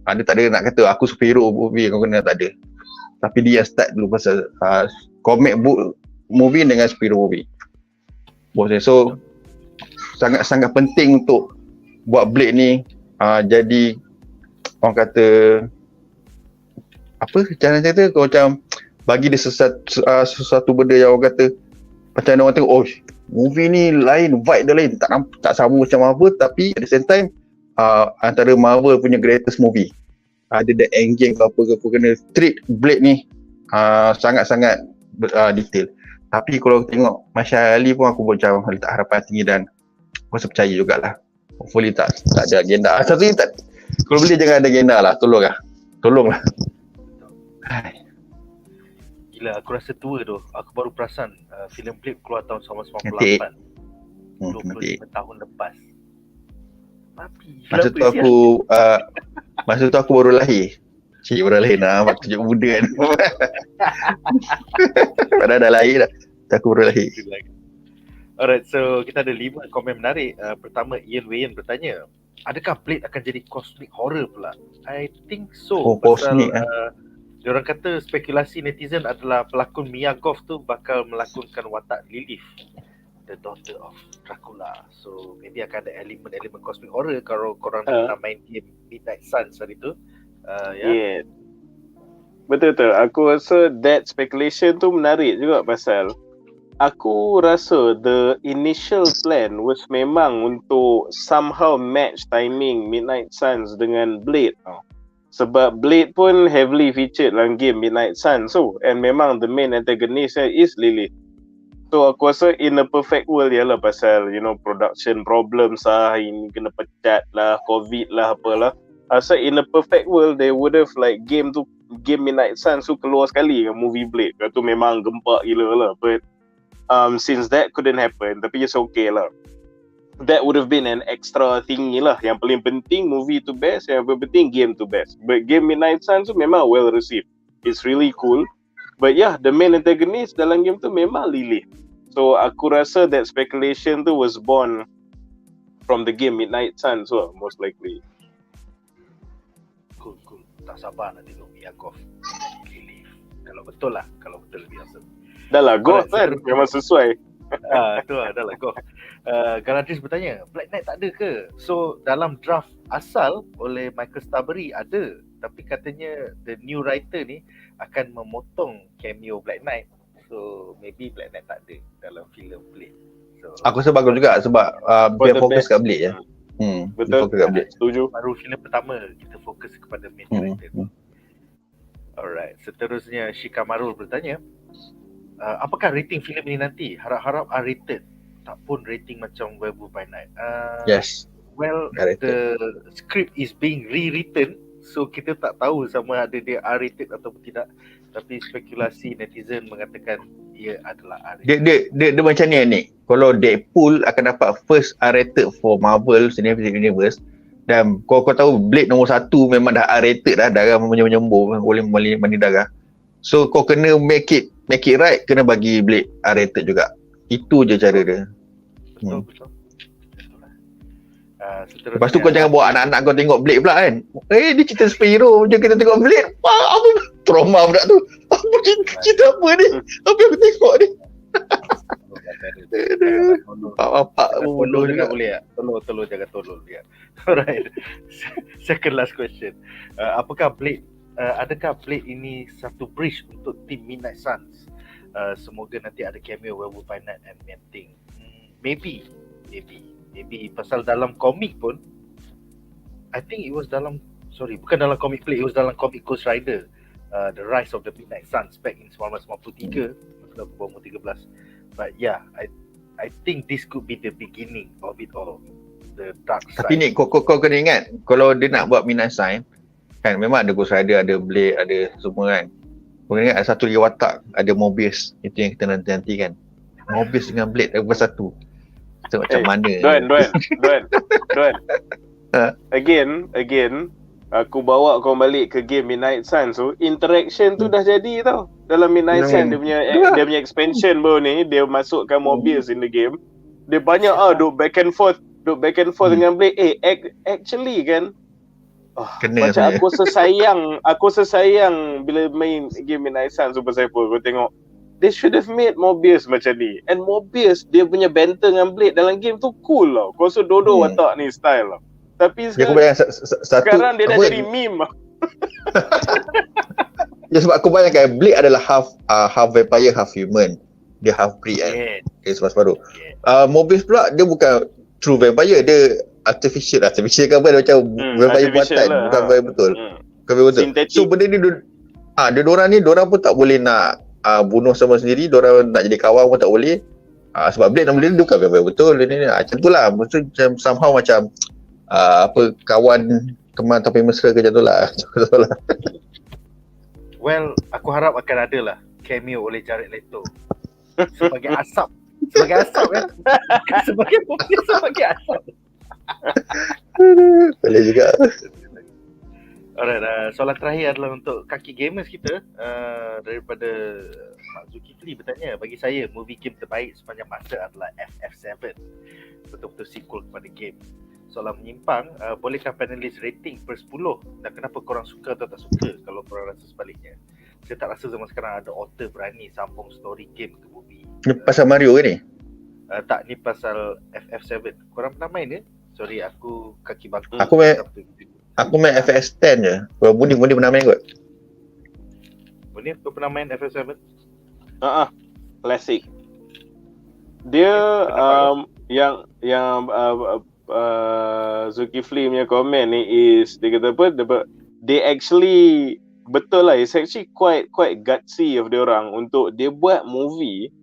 B: Dia tak ada nak kata aku superhero movie, kau kena, tak ada. Tapi dia start dulu pasal comic book movie dengan superhero movie. So sangat-sangat penting untuk buat Blade ni jadi orang kata apa, cara kata kau macam bagi dia sesuatu benda yang orang kata macam orang tengok movie ni lain, vibe dia lain, tak sama macam Marvel, tapi at the same time antara Marvel punya greatest movie. ada the engine ke apa ke, aku kena treat blade ni sangat-sangat detail. Tapi kalau tengok Masya Ali pun aku macam letak harapan tinggi dan aku rasa percaya jugalah. Hopefully tak ada agenda. Satu ni tak, kalau boleh jangan ada agenda lah, tolonglah.
A: Gila, aku rasa tua tu. Aku baru perasan filem Blade keluar tahun 1998. 25 tahun lepas.
B: Masa tu aku baru lahir. Cik baru lahir waktu tunjuk muda kan. Padahal dah lahir dah. Aku baru lahir.
A: Alright, so kita ada 5 komen menarik. Pertama, Ian Wayan bertanya, adakah Blade akan jadi cosmic horror pula? I think so.
B: Cosmic
A: diorang kata spekulasi netizen adalah pelakon Mia Goth tu bakal melakonkan watak Lilith, the daughter of Dracula. So maybe akan ada elemen-elemen cosmic horror kalau korang nak main game Midnight Suns hari tu.
C: Yeah. Betul-betul. Aku rasa that speculation tu menarik juga pasal aku rasa the initial plan was memang untuk somehow match timing Midnight Suns dengan Blade. Sebab Blade pun heavily featured dalam game Midnight Suns and memang the main antagonist is Lilith. So aku rasa in a perfect world ialah pasal production problems ini kena pecat lah, COVID lah, apalah. So in a perfect world they would have like game Midnight Suns keluar sekali dengan movie Blade. Itu memang gempak gila lah. But since that couldn't happen, tapi it's okay lah. That would have been an extra thingy lah. Yang paling penting movie to best, yang paling penting game to best. But game Midnight Suns tu memang well received. It's really cool. But yeah, the main antagonist dalam game tu memang Lilith. So aku rasa that speculation tu was born from the game Midnight Suns most likely.
A: Cool. Tak sabar nak tengok Mia Goth Lilith. Kalau betul biasa.
C: Dah lah Goth kan, memang sesuai.
A: Tu lah, dah lah Goth. Galadrius bertanya, Black Knight tak ada ke? So dalam draft asal oleh Michael Starbury ada, tapi katanya the new writer ni akan memotong cameo Black Knight. So maybe Black Knight tak ada dalam filem Blade. So
B: aku rasa bagus juga sebab biar fokus kat Blade je.
C: Betul,
B: fokus kat Blade.
C: Setuju.
A: Baru filem pertama kita fokus kepada main character. Alright, seterusnya Shikamarul bertanya, apakah rating filem ini nanti? Harap-harap R-rated, tak pun rating macam Werewolf by Night.
B: Yes.
A: Well, the script is being rewritten, so kita tak tahu sama ada dia R-rated ataupun tidak. Tapi spekulasi netizen mengatakan ia adalah R-rated.
B: Dia macam ni. Kalau Deadpool akan dapat first R-rated for Marvel Cinematic Universe, dan kau tahu Blade nombor 1 memang dah R-rated dah, darah menyembur boleh mandi darah. So kau kena make it right, kena bagi Blade R-rated juga. Itu je cara dia.
A: Betul.
B: Lepas tu kau jangan bawa anak-anak kau tengok Blade pula kan. Dia cerita superhero je, kita tengok Blade. Apa trauma budak tu. Apa cerita apa ni? Apa yang aku tengok ni? Bapak
A: bodoh juga boleh tak? Tolong jangan tolol dia. Alright. Second last question. Apakah Blade adakah Blade ini satu bridge untuk tim Midnight Suns? Semoga nanti ada cameo Werewolf by Night and Man-Thing. Maybe pasal dalam komik pun I think it was bukan dalam komik Blade, it was dalam komik Ghost Rider, The Rise of the Midnight Suns back in 1993, aku umur 13. But yeah, I think this could be the beginning of it all, the dark side.
B: Tapi ni kau kena ingat, kalau dia nak buat Midnight Suns kan, memang ada Ghost Rider, ada Blade, ada semua kan. Kau kena ingat ada satu lagi watak, ada Mobius. Itu yang kita nanti kan. Mobius dengan Blade ada bersatu. So macam mana? Duan.
C: Again, aku bawa kau balik ke game Midnight Suns. So interaction tu dah jadi tau. Dalam Midnight Suns dia punya expansion baru ni, dia masukkan Mobius in the game. Dia banyak duk back and forth dengan Blade. Actually kan,
B: kena
C: macam aku sesayang bila main game Midnight Suns Super Cypher. Kau tengok, they should have made Mobius macam ni. And Mobius, dia punya banter dengan Blade dalam game tu cool tau. Kau rasa dodo watak ni style tau. Tapi sekarang dia dah jadi meme.
B: Ya, sebab aku bayangkan Blade adalah half vampire, half human. Dia half breed kan. Dia sebab baru. Mobius pula dia bukan true vampire, dia artificial ke apa, dia macam vampire buatan, bukan vampire betul. betul.
C: Sintetik.
B: So benda ni diorang pun tak boleh nak bunuh sama sendiri, diorang nak jadi kawan pun tak boleh. Sebab Blade dan Blade tu bukan betul ni. Macam tu lah. Maksud macam somehow macam kawan teman tapi mesra ke macam tu lah.
A: Well, aku harap akan ada lah cameo oleh Jared Leto sebagai asap kan. Sebagai asap.
B: Boleh juga.
A: Alright, soalan terakhir adalah untuk Kaki Gamers kita, daripada Mak Zulkifli bertanya, bagi saya movie game terbaik sepanjang masa adalah FF7. Betul-betul sequel kepada game. Soalan menyimpang, bolehkah panelis rating per 10 dan kenapa korang suka atau tak suka kalau korang rasa sebaliknya? Saya tak rasa zaman sekarang ada author berani sambung story game ke movie.
B: Ni pasal Mario ke ni?
A: Tak, ni pasal FF7. Korang pernah main ke? Sorry, aku kaki bangku.
B: Aku main FS10 je. Kalau Munif pernah main kot.
A: Munif, kau pernah main FF7?
C: Classic. Dia yang Zulkifli punya komen ni is, dia kata apa, they actually, betul lah, it's actually quite gutsy of dia orang untuk dia buat movie,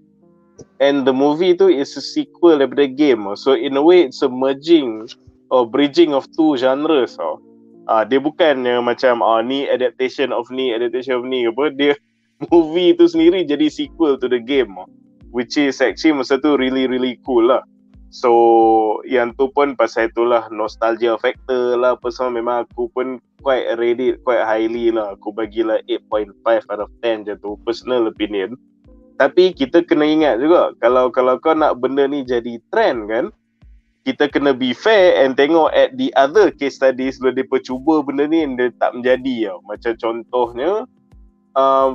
C: and the movie tu is a sequel daripada game. So in a way it's a merging or bridging of two genres. Dia bukan macam ni adaptation of ni apa, dia movie tu sendiri jadi sequel to the game, which is actually masa tu really cool lah. So yang tu pun pasal itulah nostalgia factor lah apa semua. Memang aku pun quite rate it quite highly lah. Aku bagilah 8.5 out of 10 je tu, personal opinion. Tapi kita kena ingat juga, kalau kau nak benda ni jadi trend kan, kita kena be fair and tengok at the other case studies bila dia cuba benda ni and dia tak menjadi tau. Macam contohnya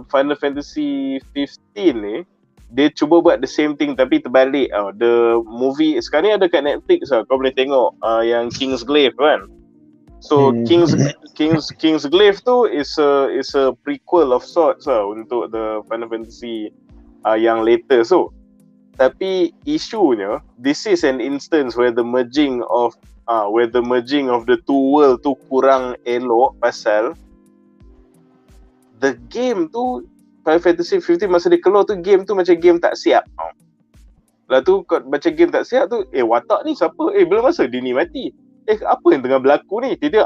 C: Final Fantasy 15 ni, dia cuba buat the same thing tapi terbalik tau. The movie sekarang ni ada kat Netflix tau, kau boleh tengok yang Kingsglaive kan. So Kingsglaive tu is a prequel of sorts tau untuk the Final Fantasy yang later. So tapi isunya, this is an instance where the merging of the two world tu kurang elok pasal the game tu, Final Fantasy 15 masa dia keluar tu, game tu macam game tak siap. Lepas tu kau baca game tak siap tu, watak ni siapa? Belum masa dia ni mati. Apa yang tengah berlaku ni? Tidak.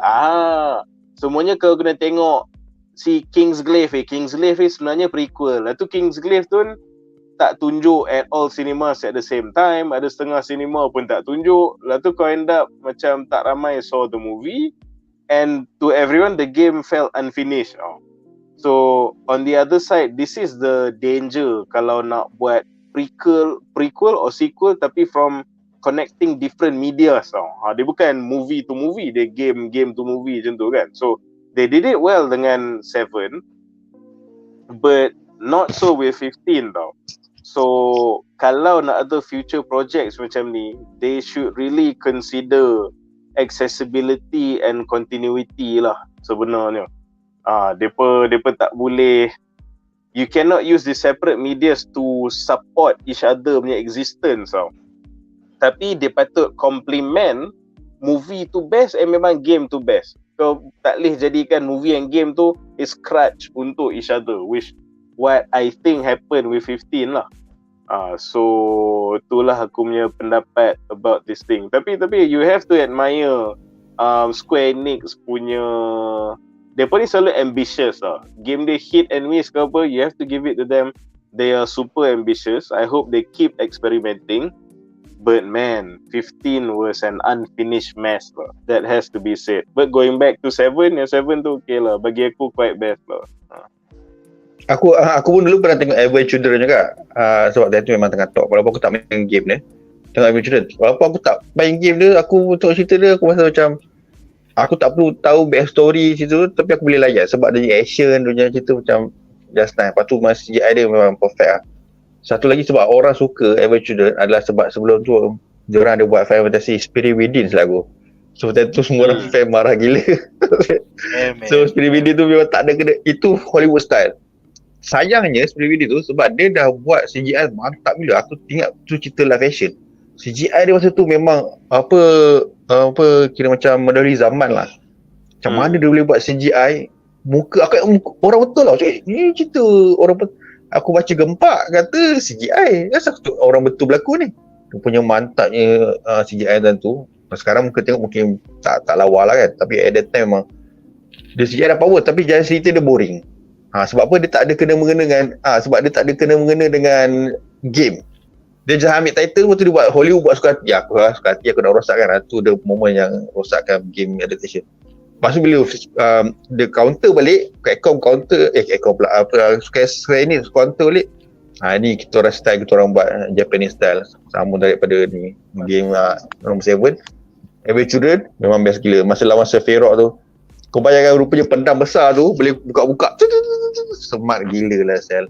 C: Semuanya kau kena tengok si Kingsglaive. Kingsglaive sebenarnya prequel. Lepas tu Kingsglaive tu tak tunjuk at all cinemas at the same time. Ada setengah cinema pun tak tunjuk. Lepas tu kau end up macam tak ramai saw the movie, and to everyone the game felt unfinished. So on the other side, this is the danger kalau nak buat prequel or sequel tapi from connecting different media. Dia bukan movie to movie, dia game to movie macam tu kan. So they did it well dengan 7, but not so with 15 tau. So kalau nak ada future projects macam ni, they should really consider accessibility and continuity lah sebenarnya. Depa tak boleh, you cannot use the separate medias to support each other punya existence tau. Tapi dia patut complement movie tu best and memang game tu best. Kau tak boleh jadikan movie and game tu is crutch untuk each other, which what I think happened with 15 lah. So itulah aku punya pendapat about this thing. Tapi you have to admire Square Enix punya, dia pun ni selalu ambitious lah. Game dia hit and miss ke apa, you have to give it to them. They are super ambitious. I hope they keep experimenting. But man, 15 was an unfinished mess lah. That has to be said. But going back to 7, yang 7 tu okay lah. Bagi aku quite best lah.
B: Aku pun dulu pernah tengok Adventure Children juga. Sebab dia tu memang tengah top. Walaupun aku tak main game dia, tengok Adventure Children. Walaupun aku tak main game dia, aku tengok cerita dia, aku rasa macam aku tak perlu tahu backstory situ, tapi aku boleh layan sebab dia action, dia cerita macam just nice. Lepas tu CGI dia memang perfect lah. Satu lagi sebab orang suka Adventure Children adalah sebab sebelum tu diorang ada buat Final Fantasy Spirit Within selalu. So time tu semua orang fan marah gila. So Spirit Within tu memang tak ada kena, itu Hollywood style. Sayangnya Spirit Within tu sebab dia dah buat CGI mantap gila. Aku ingat tu cerita live action, CGI dia masa tu memang apa kira macam medali zaman lah. Macam mana dia boleh buat CGI muka orang betul lah. Cik, ni cerita orang betul. Aku baca gempak kata CGI. Asal orang betul berlakon ni? Dia punya mantapnya CGI dan tu. Sekarang muka tengok mungkin tak lawa lah kan. Tapi at that time memang dia CGI dah power, tapi jalan cerita dia boring. Sebab apa? Dia tak ada kena-mengena dengan game. Dia jangan ambil title pun tu dia buat Hollywood buat suka hati. Suka hati aku nak rosakkan. Tu dia momen yang rosakkan game adaptation. Lepas tu bila dia counter balik, Capcom counter, Capcom pula Square ini counter balik. Ni kita orang style, kita orang buat Japanese style. Sama daripada ni game nombor 7. Every Children memang best gila. Masa lawan Sephiroth tu, kau bayangkan rupanya pendam besar tu boleh buka-buka. Smart gila lah sel.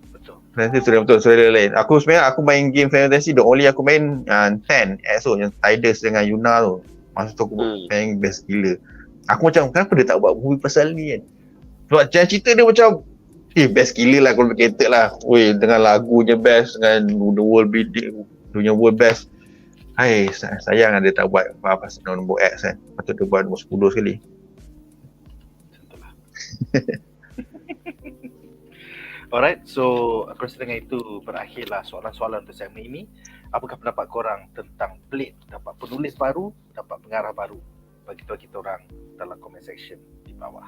A: Betul.
B: Betul story lain. Aku sebenarnya main game Final Fantasy, the only aku main 10 EXO yang Tidus dengan Yuna tu. Masa tu aku main best gila. Aku macam kenapa dia tak buat movie pasal ni kan. Sebab cerita dia macam best gila lah kalau kata lah. Weh, dengan lagunya best, dengan the world building, dunia world best. Hai, sayang dia tak buat apa-apa nombor X kan. Patut dia buat nombor 10 sekali.
A: Alright, so aku rasa dengan itu berakhirlah soalan-soalan untuk segmen ini. Apakah pendapat korang tentang Blade dapat penulis baru, dapat pengarah baru? Bagi tahu kita orang dalam comment section di bawah.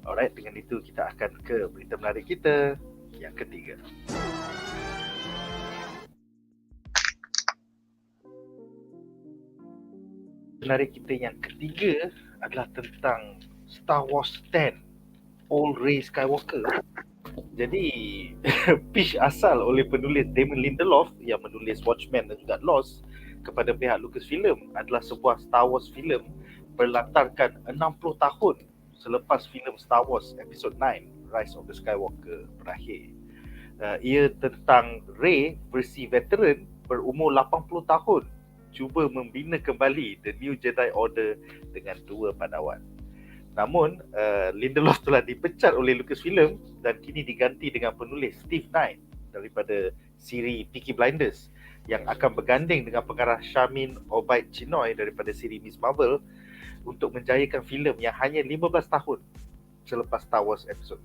A: Alright, dengan itu kita akan ke berita menarik kita yang ketiga. Menarik kita yang ketiga adalah tentang Star Wars 10 All Rey Skywalker. Jadi pitch asal oleh penulis Damon Lindelof yang menulis Watchmen dan juga Lost kepada pihak Lucasfilm adalah sebuah Star Wars film berlatarkan 60 tahun selepas filem Star Wars Episode 9 Rise of the Skywalker berakhir. Ia tentang Rey versi veteran berumur 80 tahun cuba membina kembali The New Jedi Order dengan 2 padawan. Namun Lindelof telah dipecat oleh Lucasfilm dan kini diganti dengan penulis Steve Knight daripada siri Peaky Blinders yang akan berganding dengan pengarah Charmin Obaid Chinoy daripada siri Miss Marvel untuk menjayakan filem yang hanya 15 tahun selepas Star Wars Episode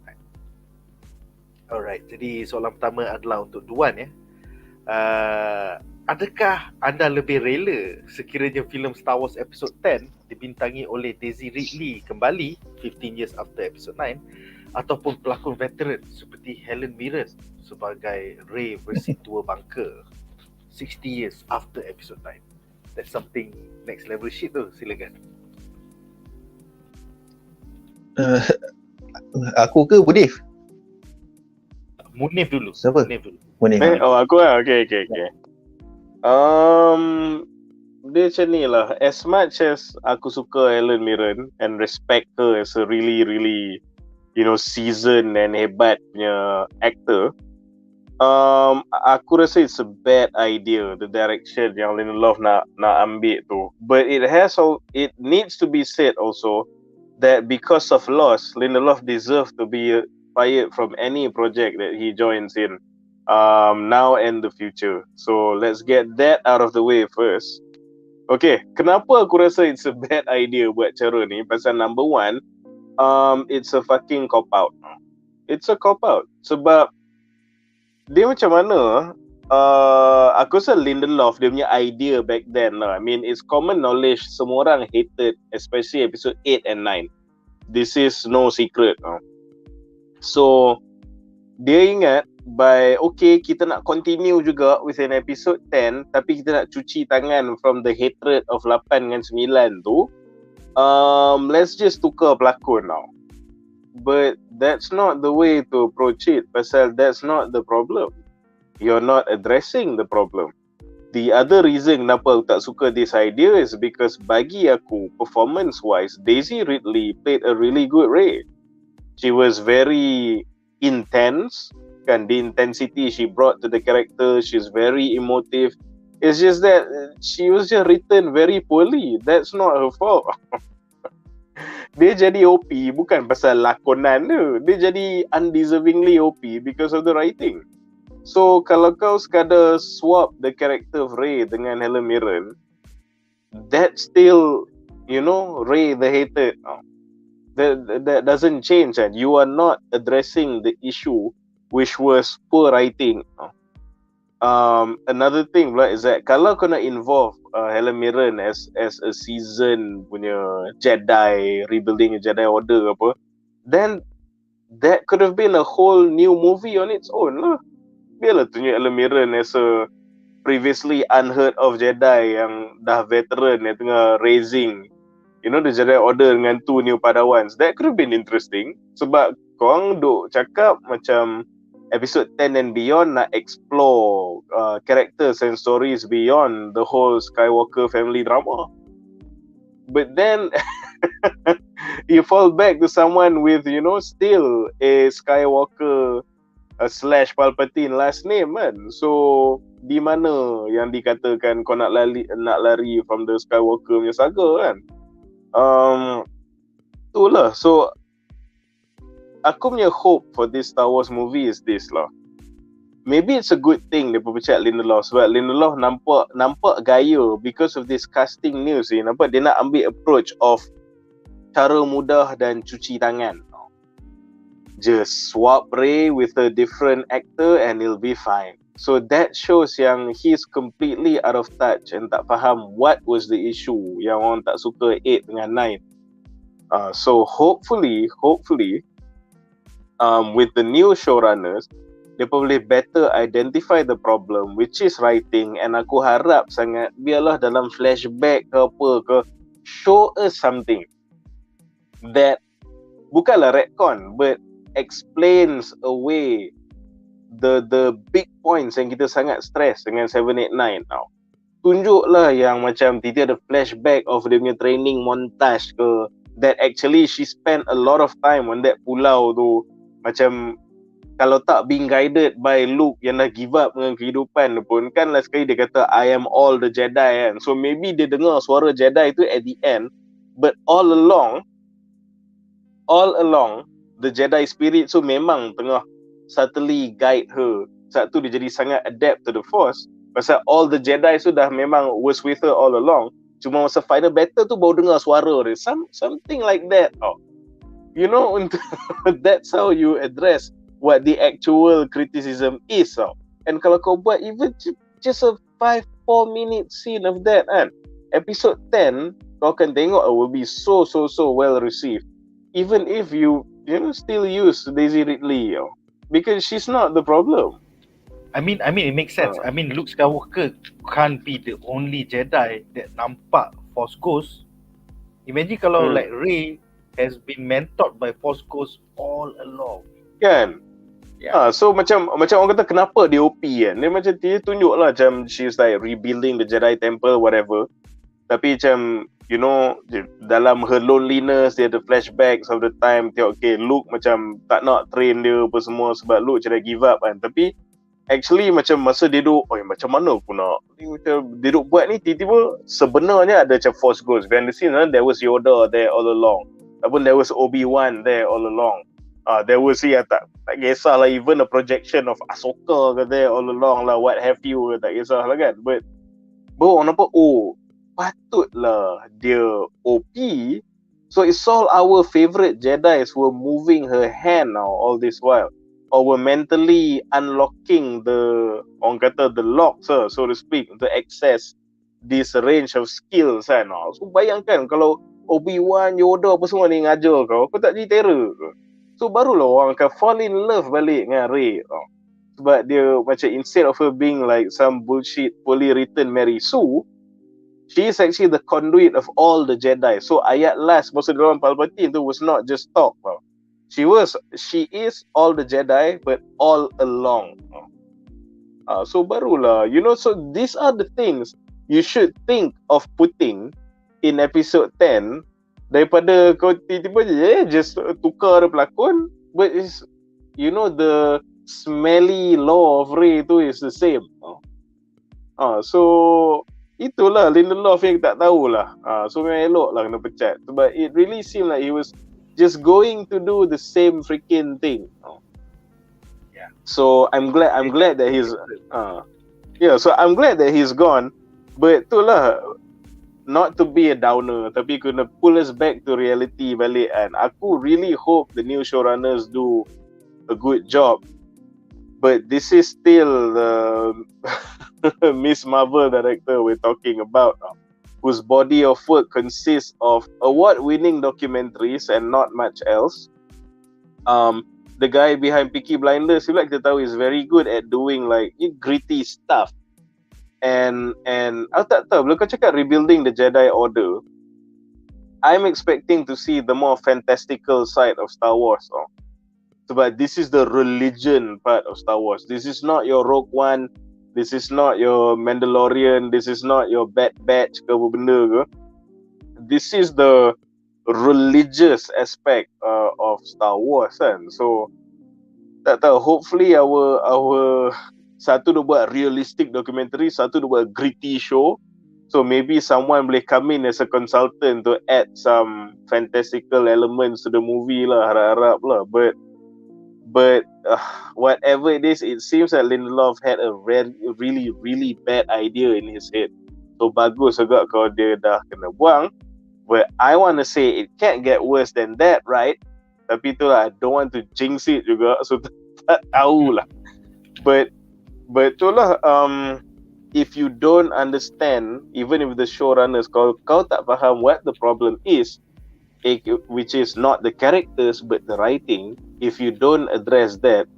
A: 9. Alright, jadi soalan pertama adalah untuk Duan ya. Adakah anda lebih rela sekiranya filem Star Wars Episode 10 dibintangi oleh Daisy Ridley kembali 15 years after Episode 9 ataupun pelakon veteran seperti Helen Mirren sebagai Rey versi tua bangka 60 years after Episode 9? That's something next level shit tu, silakan.
B: Aku ke Munif?
A: Munif dulu.
B: Siapa? Munif.
C: Aku lah. Okay. Dia macam ni lah. As much as aku suka Helen Mirren and respect her as a really, really, seasoned and hebat punya actor, aku rasa it's a bad idea, the direction yang Lindelof nak ambil tu. But it needs to be said also that because of Lost, Lindelof deserves to be fired from any project that he joins in now and the future. So let's get that out of the way first. Okay, kenapa aku rasa it's a bad idea buat cara ni? Pasal number one, it's a fucking cop-out. It's a cop-out. Sebab dia macam mana, aku rasa Lindelof, dia punya idea back then lah. I mean, it's common knowledge, semua orang hated, especially episode 8 and 9. This is no secret. So, dia ingat, kita nak continue juga with an episode 10, tapi kita nak cuci tangan from the hatred of 8 dengan 9 tu. Let's just tukar pelakon now. But that's not the way to approach it, pasal that's not the problem. You're not addressing the problem. The other reason kenapa aku tak suka this idea is because bagi aku, performance-wise, Daisy Ridley played a really good Rey. She was very intense, kan, the intensity she brought to the character, she's very emotive. It's just that she was just written very poorly. That's not her fault. Dia jadi OP bukan pasal lakonan dia. Dia jadi undeservingly OP because of the writing. So kalau kau sekadar swap the character of Rey dengan Helen Mirren, that's still, Rey the hated. That doesn't change, and you are not addressing the issue, which was poor writing. Another thing pula is that kalau kau nak involve Helen Mirren as a season punya Jedi, rebuilding a Jedi Order apa, then that could have been a whole new movie on its own lah. Biarlah tunjuk Helen Mirren as a previously unheard of Jedi yang dah veteran yang tengah raising, you know, the Jedi Order dengan 2 new Padawans. That could have been interesting. Sebab korang duk cakap macam episode 10 and beyond nak explore characters and stories beyond the whole Skywalker family drama. But then you fall back to someone with, you know, still a Skywalker slash Palpatine last name kan. So di mana yang dikatakan kau nak lari from the Skywalker punya saga kan. Itulah. So aku punya hope for this Star Wars movie is this lah. Maybe it's a good thing dia pecat Lindelof, sebab Lindelof nampak gaya because of this casting news ni. Nampak dia nak ambil approach of cara mudah dan cuci tangan. Just swap Rey with a different actor and it'll be fine. So that shows yang he's completely out of touch and tak faham what was the issue yang orang tak suka 8 dengan 9. So hopefully with the new showrunners, dia boleh better identify the problem, which is writing. And aku harap sangat biarlah dalam flashback ke apa ke, show us something that bukanlah retcon but explains away the big points yang kita sangat stress dengan 7, 8, 9 now. Tunjuklah yang macam tiba-tiba ada flashback of dia punya training montage ke, that actually she spent a lot of time on that pulau tu. Macam kalau tak being guided by Luke yang dah give up dengan kehidupan pun, kan last kali dia kata I am all the Jedi kan. So maybe dia dengar suara Jedi tu at the end, but all along the Jedi spirit so memang tengah subtly guide her. Saat tu dia jadi sangat adapt to the Force, pasal all the Jedi tu dah memang was with her all along. Cuma masa final battle tu baru dengar suara dia. Something like that. You know, that's how you address what the actual criticism is. And kalau kau buat even just a 5-4 minute scene of that kan, episode 10 kau akan tengok will be so well received. Even if you still use Daisy Ridley, because she's not the problem.
A: I mean it makes sense. I mean Luke Skywalker can't be the only Jedi that nampak Force Ghost. Imagine kalau like Rey has been mentored by Force Ghost all along.
C: Kan? Yeah. So macam orang kata kenapa dia OP kan? Dia macam dia tunjuk lah macam she's like rebuilding the Jedi Temple whatever. Tapi macam you know dalam her loneliness dia ada flashbacks of the time tengok okay Luke macam tak nak train dia apa semua sebab Luke macam dah give up kan. Tapi actually macam masa dia duduk macam mana aku nak dia duduk buat ni tiba-tiba sebenarnya ada macam Force Ghost. Behind the scene there was Yoda there all along. Ataupun there was Obi-Wan there all along. There was tak kisahlah even a projection of Ahsoka ke there all along lah, what have you, tak kisahlah kan. But orang nampak patutlah dia OP. So it's all our favourite Jedis were moving her hand now all this while, or were mentally unlocking the orang kata the locks so to speak to access this range of skills kan. So bayangkan kalau Obi-Wan, Yoda apa semua ni ngajar kau tak jadi terror ke? So barulah orang akan fall in love balik dengan Rey. Sebab dia macam instead of her being like some bullshit poorly written Mary Sue, she is actually the conduit of all the Jedi. So ayat last masa dia orang Palpatine tu was not just talk. She is all the Jedi but all along. So barulah so these are the things you should think of putting in episode 10 daripada kau tiba-tiba just tukar pelakon, but it's the smelly law of Rey tu is the same. So itulah Lindelof yang tak tahulah. So memang elok lah kena pecat sebab it really seemed like he was just going to do the same freaking thing.
A: Yeah.
C: So I'm glad that he's so I'm glad that he's gone, but itulah not to be a downer, tapi kena pull us back to reality balik kan. Aku really hope the new showrunners do a good job. But this is still the Miss Marvel director we're talking about, whose body of work consists of award-winning documentaries and not much else. The guy behind Peaky Blinders, you like to tahu, is very good at doing like gritty stuff. And aku tak tahu, bila kau cakap rebuilding the Jedi Order, I'm expecting to see the more fantastical side of Star Wars. Sebab this is the religion part of Star Wars. This is not your Rogue One. This is not your Mandalorian. This is not your Bad Batch ke apa benda ke. This is the religious aspect of Star Wars kan. So tak tahu, hopefully our satu dia buat realistic documentary, satu dia buat gritty show. So maybe someone boleh come in as a consultant to add some fantastical elements to the movie lah, harap-harap lah. But whatever it is, it seems that Lindelof had a really, really bad idea in his head. So bagus agak kalau dia dah kena buang. But I want to say it can't get worse than that, right? Tapi itulah, I don't want to jinx it juga. So tak tahulah. But itulah, if you don't understand, even if the showrunners, kau tak faham what the problem is, which is not the characters but the writing, if you don't address that,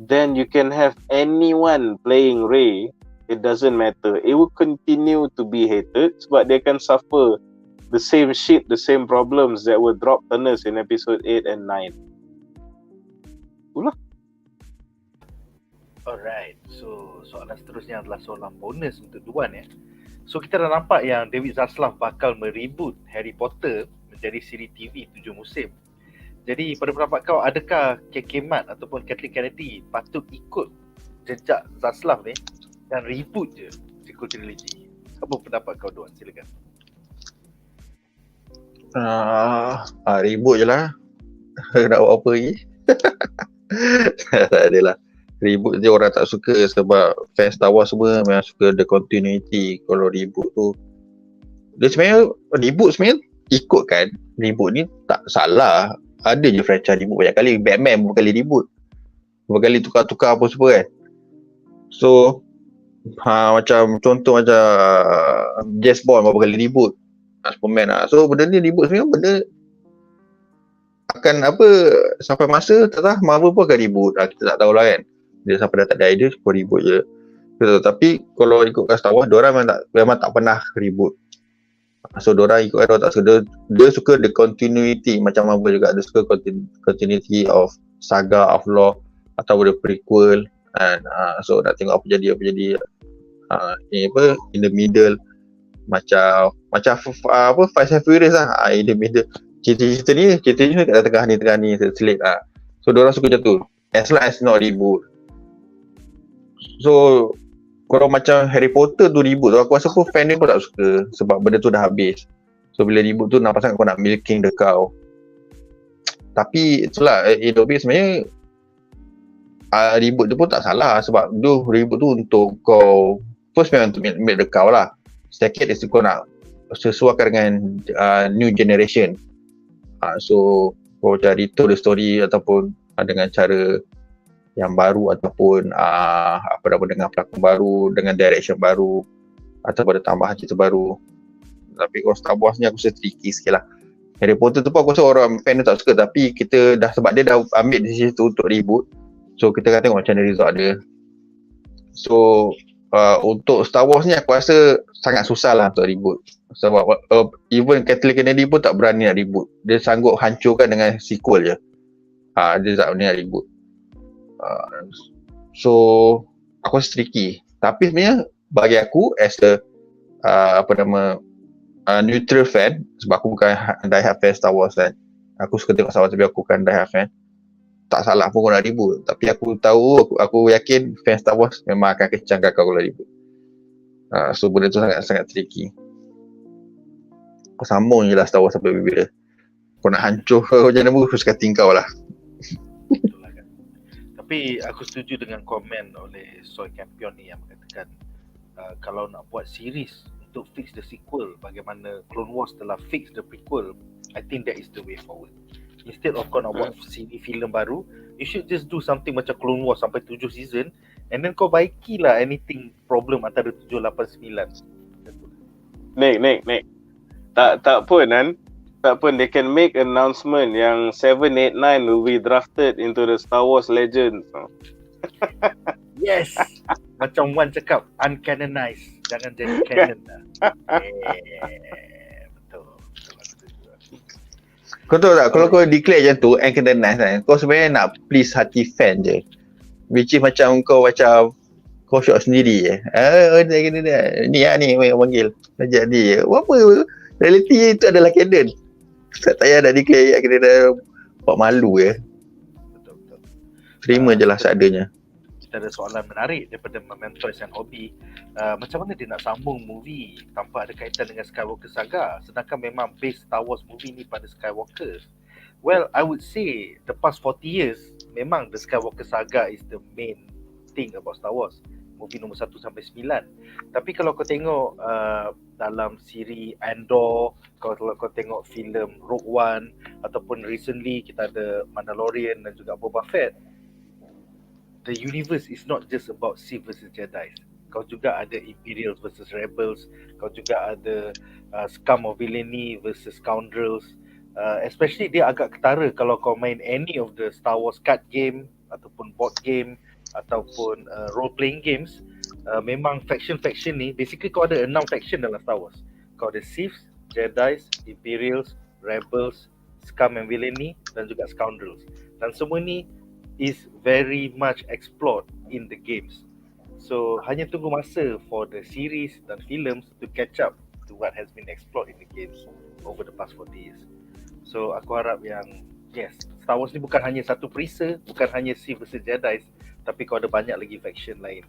C: then you can have anyone playing Rey, it doesn't matter. It will continue to be hated sebab they can suffer the same shit, the same problems that were dropped on us in episode 8 and 9. Itulah.
A: Alright, so soalan seterusnya adalah soalan bonus untuk Duan ya. So kita dah nampak yang David Zaslav bakal mereboot Harry Potter menjadi siri TV 7 musim. Jadi pada pendapat kau, adakah kekemat ataupun Kathleen Kennedy patut ikut jejak Zaslav ni dan reboot je sequel trilogy? Apa pendapat kau Duan? Silakan.
B: Reboot je lah. Nak buat apa lagi? Tak adalah. Reboot je orang tak suka sebab fans Star Wars semua memang suka the continuity. Kalau reboot tu, dia sebenarnya reboot sebenarnya ikutkan reboot ni tak salah. Ada je franchise reboot banyak kali. Batman berapa kali reboot, berapa kali tukar-tukar apa semua kan. So macam contoh macam James Bond berapa kali reboot, Superman lah. So benda ni reboot sebenarnya benda akan apa, sampai masa tak tahu Marvel pun akan reboot. Kita tak tahulah kan, dia sampai dah tak ada idea pun reboot je. Tapi kalau ikutkan Star Wars, diorang memang tak pernah reboot. So diorang ikutkan, diorang tak suka, dia suka the continuity. Macam Marvel juga, dia suka continuity of saga of law atau the prequel. And so nak tengok apa jadi ni apa, in the middle, macam apa Fast and Furious lah, in the middle. Cerita ni kat tengah ni selit lah. So diorang suka macam tu, as long as not reboot. So kalau macam Harry Potter tu reboot tu, aku rasa pun fan dia pun tak suka sebab benda tu dah habis. So bila reboot tu nampak sangat kau nak milking the cow. Tapi itulah, sebenarnya reboot tu pun tak salah sebab tu reboot tu untuk kau, first memang untuk milk the cow lah. Second is kau nak sesuaikan dengan new generation. So kau macam retell the story ataupun dengan cara yang baru ataupun dengan pelakon baru, dengan direction baru ataupun ada tambahan cerita baru. Tapi kalau Star Wars ni aku rasa tricky sikit lah. Harry Potter tu pun aku rasa orang fan dia tak suka, tapi kita dah, sebab dia dah ambil decision tu untuk reboot, so kita akan tengok macam mana result dia. So untuk Star Wars ni aku rasa sangat susah lah untuk reboot sebab even Kathleen Kennedy pun tak berani nak reboot. Dia sanggup hancurkan dengan sequel je. Dia tak berani nak reboot. So aku rasa tricky. Tapi sebenarnya bagi aku as a neutral fan, sebab aku bukan die hard fan Star Wars kan, aku suka tengok Star Wars tapi aku bukan die hard fan, tak salah pun kau nak reboot. Tapi aku tahu, aku yakin fan Star Wars memang akan kecang kakak kalau reboot. So benda tu sangat tricky. Kau sambung je lah Star Wars sampai bila kau nak hancur kau macam mana, aku suka tingkau lah.
A: Betul lah kan. Tapi aku setuju dengan komen oleh Soy Campion ni yang mengatakan kalau nak buat series untuk fix the sequel, bagaimana Clone Wars telah fix the prequel, I think that is the way forward. Instead of kau nak buat filem baru, you should just do something macam Clone Wars sampai 7 season, and then kau baikilah anything problem antara 7, 8, 9.
C: Nick. Tak pun kan. Tak pun they can make announcement yang 7, 8, 9 will be drafted into the Star Wars Legends.
A: Yes. Macam Wan cakap, uncanonized. Jangan jadi canon lah. Betul.
B: Kau tahu tak, kalau kau declare macam tu, uncanonized kan, kau sebenarnya nak please hati fan je. Which is macam kau shot sendiri je. Ni panggil. Ajak dia. Apa? Reality itu adalah canon. Tak payah nak declare kena buat malu je.
A: Betul.
B: Terima je lah seadanya.
A: Kita ada soalan menarik daripada Mementois and Hobby. Macam mana dia nak sambung movie tanpa ada kaitan dengan Skywalker Saga, sedangkan memang base Star Wars movie ni pada Skywalker? Well, I would say the past 40 years memang the Skywalker Saga is the main thing about Star Wars, movie nombor 1 sampai 9. Tapi kalau kau tengok dalam siri Andor, kalau kau tengok filem Rogue One, ataupun recently kita ada Mandalorian dan juga Boba Fett, the universe is not just about Sith versus Jedi. Kau juga ada Imperials versus Rebels, kau juga ada Scum of Villainy versus Scoundrels. Especially dia agak ketara kalau kau main any of the Star Wars card game ataupun board game ataupun role playing games. Memang faction ni basically kau ada 6 faction dalam Star Wars. Kau ada Sith, Jedi, Imperials, Rebels, Scum and Villainy dan juga Scoundrels. Dan semua ni is very much explored in the games. So hanya tunggu masa for the series dan films to catch up to what has been explored in the games over the past 40 years. So aku harap yang yes, Star Wars ni bukan hanya satu perisa, bukan hanya Sith versus Jedi, tapi kau ada banyak lagi faction lain.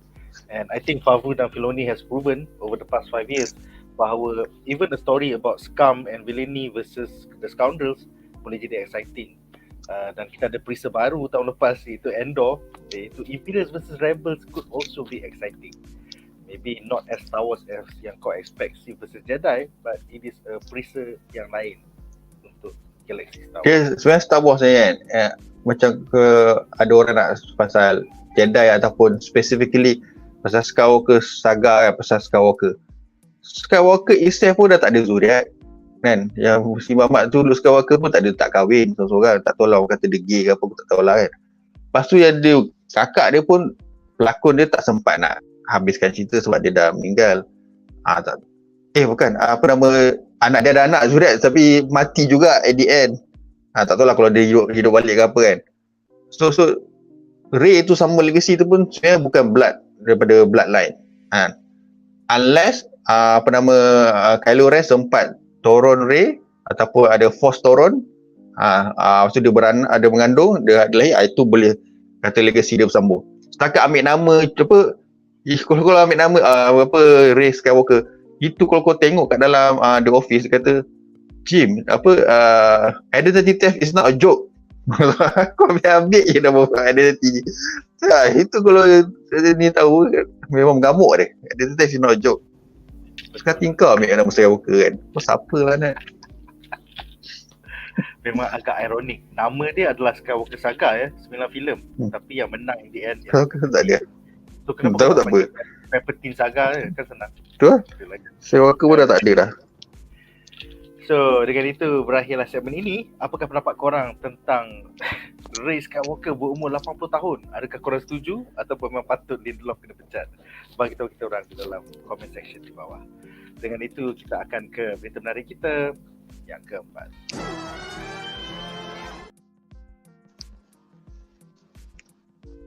A: And I think Favreau dan Filoni has proven over the past 5 years bahawa even the story about Scum and Villainy versus the Scoundrels boleh jadi exciting. Dan kita ada perisa baru tahun lepas, iaitu Andor, iaitu Imperials versus Rebels could also be exciting. Maybe not as Star Wars as yang kau expect Sith versus Jedi, but it is a perisa yang lain untuk galaksi Star Wars.
B: Dia sebenarnya Star Wars ni kan, macam ada orang nak pasal Jedi ataupun specifically pasal Skywalker Saga kan, pasal Skywalker itself pun dah tak ada zuriat kan. Yang si Mamat tu Luke Skywalker pun tak kahwin seorang-seorang, tak tahu lah orang kata dia gay ke apa, aku tak tahu lah kan. Lepas tu yang dia, kakak dia pun, pelakon dia tak sempat nak habiskan cerita sebab dia dah meninggal. Anak dia ada anak zuriat tapi mati juga at the end. Tak tahu lah kalau dia hidup balik ke apa kan. So Rey tu sama legacy tu pun sebenarnya bukan daripada bloodline. Unless Kylo Ren sempat Toron Rey ataupun ada Force Toron, maksud dia ada mengandung, dia lahir, itu boleh kata legacy dia bersambung. Setakat ambil nama kalau ambil nama Rey Skywalker, itu kalau kau tengok kat dalam The Office, dia kata Jim, identity theft is not a joke. Kau ambil je nama identity. Itu kalau ni tahu memang mengamuk dia. Identity theft is not a joke. Sekarang tingkau ambil nama Skywalker kan. Siapa lah nak.
A: Memang agak ironik. Nama dia adalah Skywalker Saga 9 filem. Tapi yang menang in the end
B: Skywalker tak ada.
A: So kenapa
B: tahu tak apa.
A: Palpatine Saga kan senang.
B: Betul? Skywalker pun dah tak ada dah.
A: So dengan itu berakhirlah segmen ini. Apakah pendapat korang tentang Rey Skywalker berumur 80 tahun? Adakah korang setuju ataupun memang patut Lindelof kena pecat? Bagi tahu kita orang di dalam comment section di bawah. Dengan itu kita akan ke berita menarik kita yang keempat.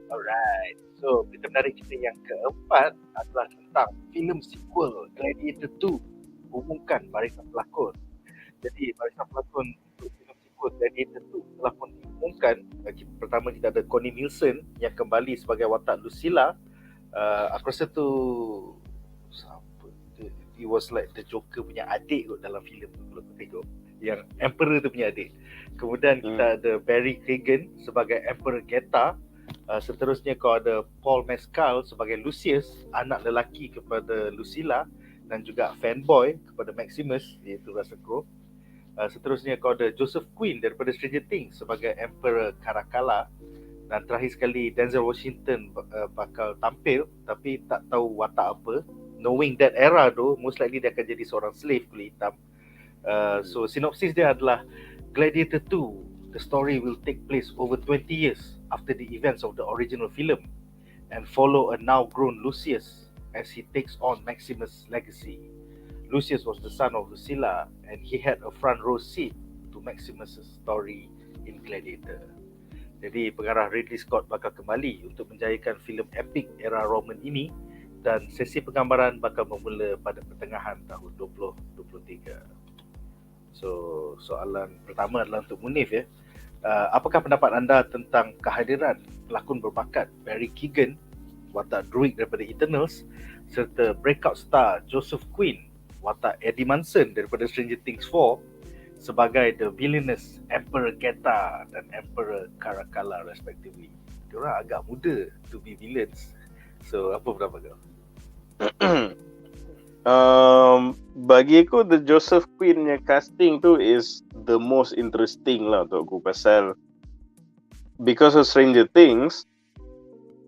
A: Alright, so berita menarik kita yang keempat adalah tentang filem sequel Gladiator 2 umumkan barisan pelakon. Jadi barisan pelakon untuk filem sequel Gladiator 2 telah pun diumumkan. Pertama kita ada Connie Nielsen yang kembali sebagai watak Lucilla. Aku rasa tu he was like the Joker punya adik kot dalam filem tu kalau kau tengok, yang Emperor tu punya adik. Kemudian kita ada Barry Keoghan sebagai Emperor Geta. Seterusnya kau ada Paul Mescal sebagai Lucius, anak lelaki kepada Lucilla. dan juga fanboy kepada Maximus, iaitu Russell Crowe. Seterusnya kau ada Joseph Quinn daripada Stranger Things sebagai Emperor Caracalla, dan terakhir sekali Denzel Washington bakal tampil tapi tak tahu watak apa. Knowing that era tu, most likely dia akan jadi seorang slave kulit hitam. So sinopsis dia adalah Gladiator 2. The story will take place over 20 years after the events of the original film and follow a now grown Lucius as he takes on Maximus' legacy. Lucius was the son of Lucilla and he had a front row seat to Maximus' story in Gladiator. Jadi pengarah Ridley Scott bakal kembali untuk menjayakan filem epik era Roman ini, dan sesi penggambaran bakal bermula pada pertengahan tahun 2023. So soalan pertama adalah untuk Munif ya. Apakah pendapat anda tentang kehadiran pelakon berbakat Barry Keoghan, watak druid daripada Eternals, serta breakout star Joseph Quinn, watak Eddie Munson daripada Stranger Things 4, sebagai the villainous Emperor Geta dan Emperor Caracalla respectively? Diorang agak muda to be villains. So apa pendapat kau?
C: Bagi aku the Joseph Quinn nya casting tu is the most interesting lah untuk aku, pasal because of Stranger Things,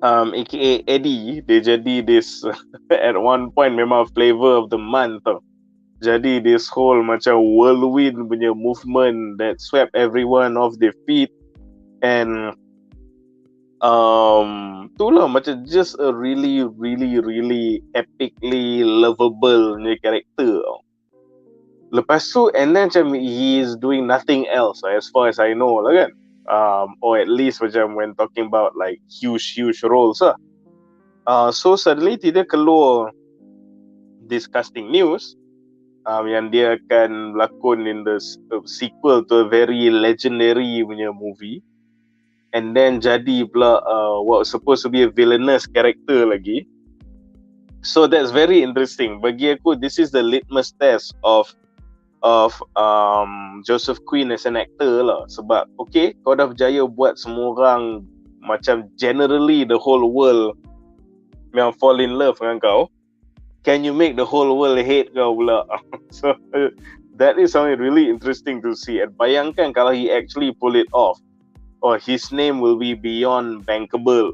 C: aka Eddie, dia jadi this at one point memang flavor of the month tau. Jadi this whole macam whirlwind punya movement that swept everyone off their feet, and itulah macam just a really epically lovable punya character tau. Lepas tu, and then macam he is doing nothing else as far as I know lah kan. Or at least macam when talking about like huge roles lah. So suddenly dia keluar this casting news yang dia akan berlakon in the sequel to a very legendary punya movie, and then jadi pula what was supposed to be a villainous character lagi. So that's very interesting. Bagi aku, this is the litmus test of Joseph Quinn as an actor lah. Sebab okay, kau dah berjaya buat semua orang macam generally the whole world memang fall in love dengan kau. Can you make the whole world hate kau pula? So that is something really interesting to see. And bayangkan kalau he actually pull it off, his name will be beyond bankable.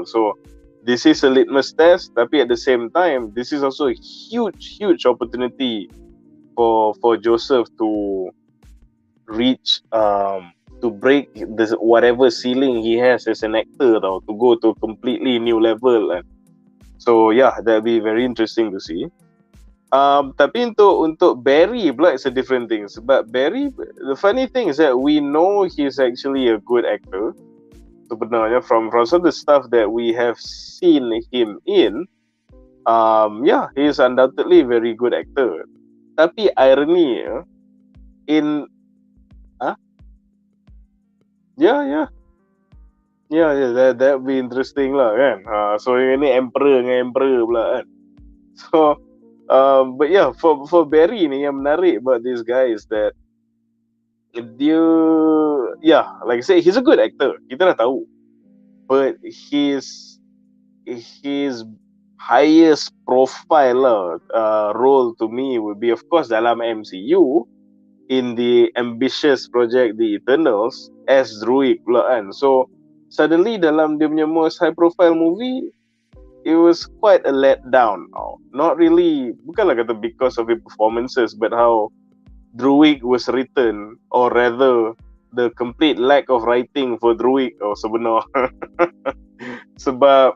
C: So this is a litmus test, tapi at the same time, this is also a huge opportunity for Joseph to reach to break this whatever ceiling he has as an actor tau, to go to a completely new level. So yeah, that'll be very interesting to see. Tapi untuk Barry pula, it's a different thing. Sebab Barry, the funny thing is that we know he's actually a good actor sebenarnya from some of the stuff that we have seen him in. Yeah, he's undoubtedly a very good actor. Tapi irony in that be interesting lah kan. So ini emperor pula kan. So but yeah, for Barry ni yang menarik about this guy is that dia, like I say, he's a good actor, kita dah tahu, but his highest profile role to me would be of course dalam MCU in the ambitious project The Eternals as Druid pula kan. So suddenly dalam dia punya most high profile movie, it was quite a letdown. Not really, bukanlah kata because of the performances, but how Druid was written, or rather the complete lack of writing for Druid sebenar. Sebab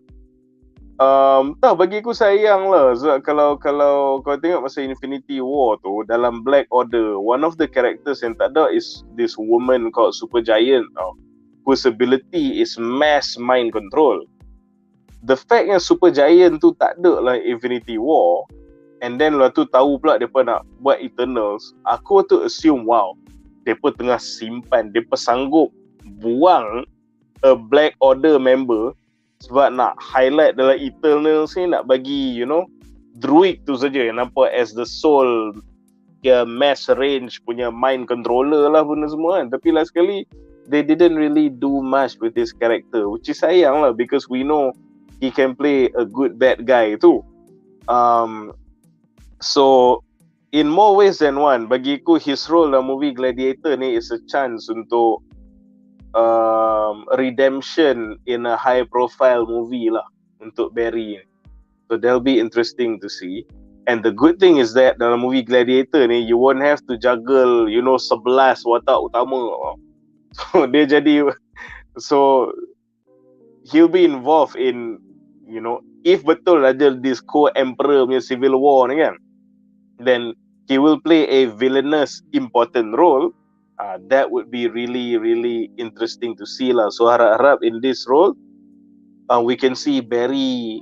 C: bagi aku sayang lah. So, kalau kau tengok masa Infinity War tu, dalam Black Order, one of the characters yang tak ada is this woman called Super Giant whose ability is mass mind control. The fact yang Super Giant tu tak ada lah Infinity War, and then lah tu tahu pula mereka nak buat Eternals, aku tu assume wow, mereka tengah simpan, mereka sanggup buang a Black Order member sebab nak highlight dalam Eternals ni, nak bagi Druid tu saja yang nampak as the sole mass range punya mind controller lah benda semua kan. Tapi last sekali they didn't really do much with this character, which is sayang lah, because we know he can play a good bad guy too. So in more ways than one, bagiku his role dalam movie Gladiator ni is a chance untuk redemption in a high profile movie lah untuk Barry. So that'll be interesting to see. And the good thing is that dalam movie Gladiator ni, you won't have to juggle 11 watak utama. So dia jadi, so he'll be involved in, if betul ada this co-emperor punya civil war ni kan, then he will play a villainous important role. That would be really, really interesting to see lah. So harap-harap in this role, we can see Barry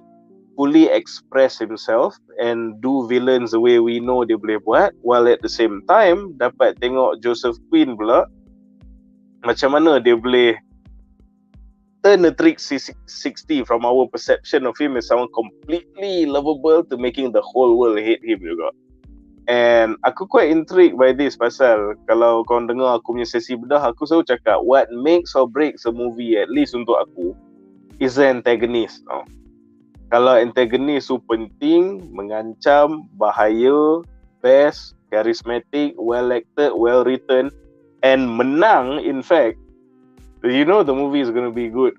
C: fully express himself and do villains the way we know dia boleh buat, while at the same time dapat tengok Joseph Quinn pula macam mana dia boleh turn the trick 60 from our perception of him as someone completely lovable to making the whole world hate him juga. And aku quite intrigued by this pasal kalau korang dengar aku punya sesi bedah, aku selalu cakap what makes or breaks a movie, at least untuk aku, is the antagonist. Kalau antagonist tu penting, mengancam, bahaya, best, charismatic, well acted, well written, and menang, in fact, the movie is going to be good.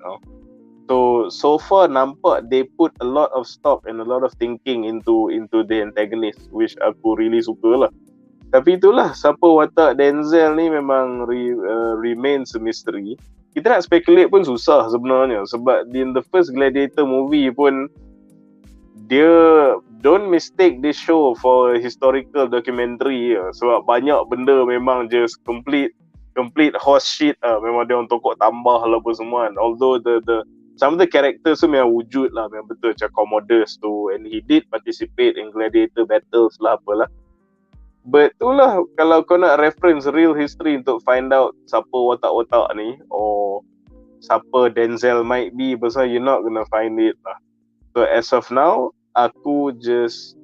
C: So far nampak they put a lot of stock and a lot of thinking into the antagonist, which aku really suka lah. Tapi itulah, siapa watak Denzel ni memang remains a mystery. Kita nak speculate pun susah sebenarnya, sebab in the first Gladiator movie pun dia don't mistake this show for a historical documentary sebab banyak benda memang just complete horse shit memang dia orang tokok tambah lah apa semua kan. Although the some of the characters tu memang wujud lah, memang betul macam Commodus tu, and he did participate in Gladiator battles lah apalah. But itulah, kalau kau nak reference real history untuk find out siapa watak-watak ni or siapa Denzel might be, pasal you're not gonna find it lah. So as of now, aku just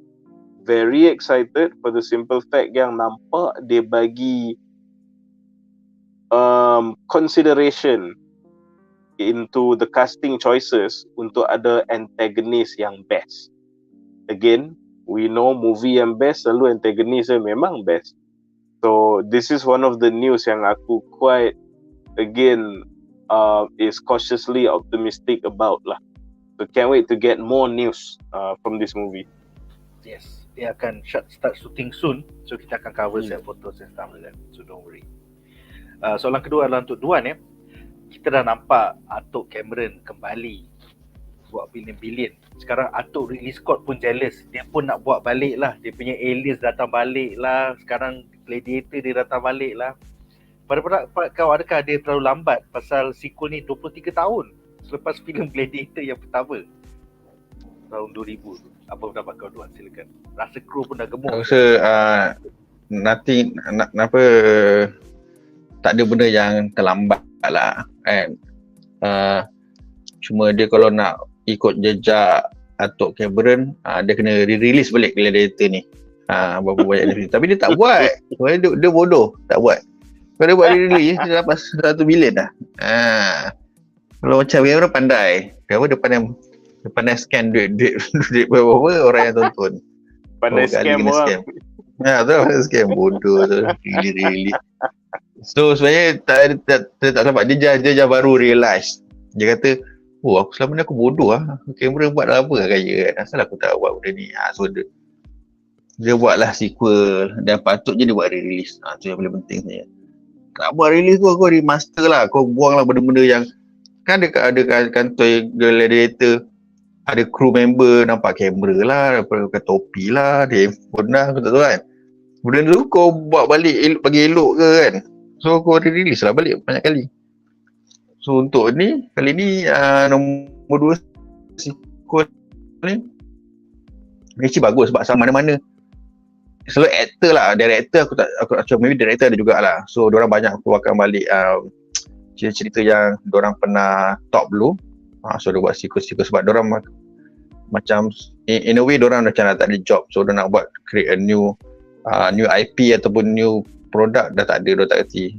C: very excited for the simple fact yang nampak dia bagi consideration into the casting choices untuk ada antagonist yang best. Again, we know movie yang best selalu antagonist memang best. So this is one of the news yang aku quite again is cautiously optimistic about lah. So can't wait to get more news from this movie.
A: Yes, dia akan start shooting soon. So kita akan cover set photos and stuff like that. So don't worry. Soalan kedua adalah untuk Duan kita dah nampak Atuk Cameron kembali buat bilion-bilion. Sekarang Atuk Ridley Scott pun jealous. Dia pun nak buat balik lah. Dia punya Alias datang balik lah. Sekarang Gladiator dia datang balik lah. Pada pendapat kau, adakah dia terlalu lambat pasal sequel ni 23 tahun selepas filem Gladiator yang pertama tahun 2000 tu? Apa pendapat kau, Duan? Silakan. Rasa kru pun dah gemuk.
B: Aku rasa tak ada benda yang terlambat lah kan. Cuma dia kalau nak ikut jejak Atuk Cameron, dia kena re-release balik Gladiator ni. Berapa banyak dia. Tapi dia tak buat. Dia bodoh, tak buat. Kalau dia buat re-release, dia dapat 100 bilion dah. Kalau macam Cameron pandai. Dia pandai scan duit berapa orang yang tonton.
C: Pandai scam orang.
B: Tu pandai scam, bodoh tu. Really. So sebenarnya tak nampak, dia baru realise. Dia kata, aku selama ni aku bodoh Cameron buat apa kaya kan, asal aku tak buat benda ni. So dia buatlah sequel, dan patutnya dia buat release. Tu yang paling penting sebenarnya. Tak buat release tu, kau remaster lah, kau buanglah benda-benda yang kan ada kantor Gladiator, ada crew member nampak kamera lah, pakai topi lah, ada handphone lah, kau tak tahu kan. Benda tu kau buat balik bagi elok ke kan. So kau release lah balik banyak kali. So untuk ni, kali ni nombor 2 sequel ni actually bagus sebab sama mana-mana selalu actor lah, director aku maybe director ada jugalah. So diorang banyak keluarkan balik cerita-cerita yang diorang pernah top dulu. So dia buat sequel sebab diorang macam in a way diorang macam tak ada job. So diorang nak buat create a new IP ataupun new produk, dah tak ada, dah tak kerti.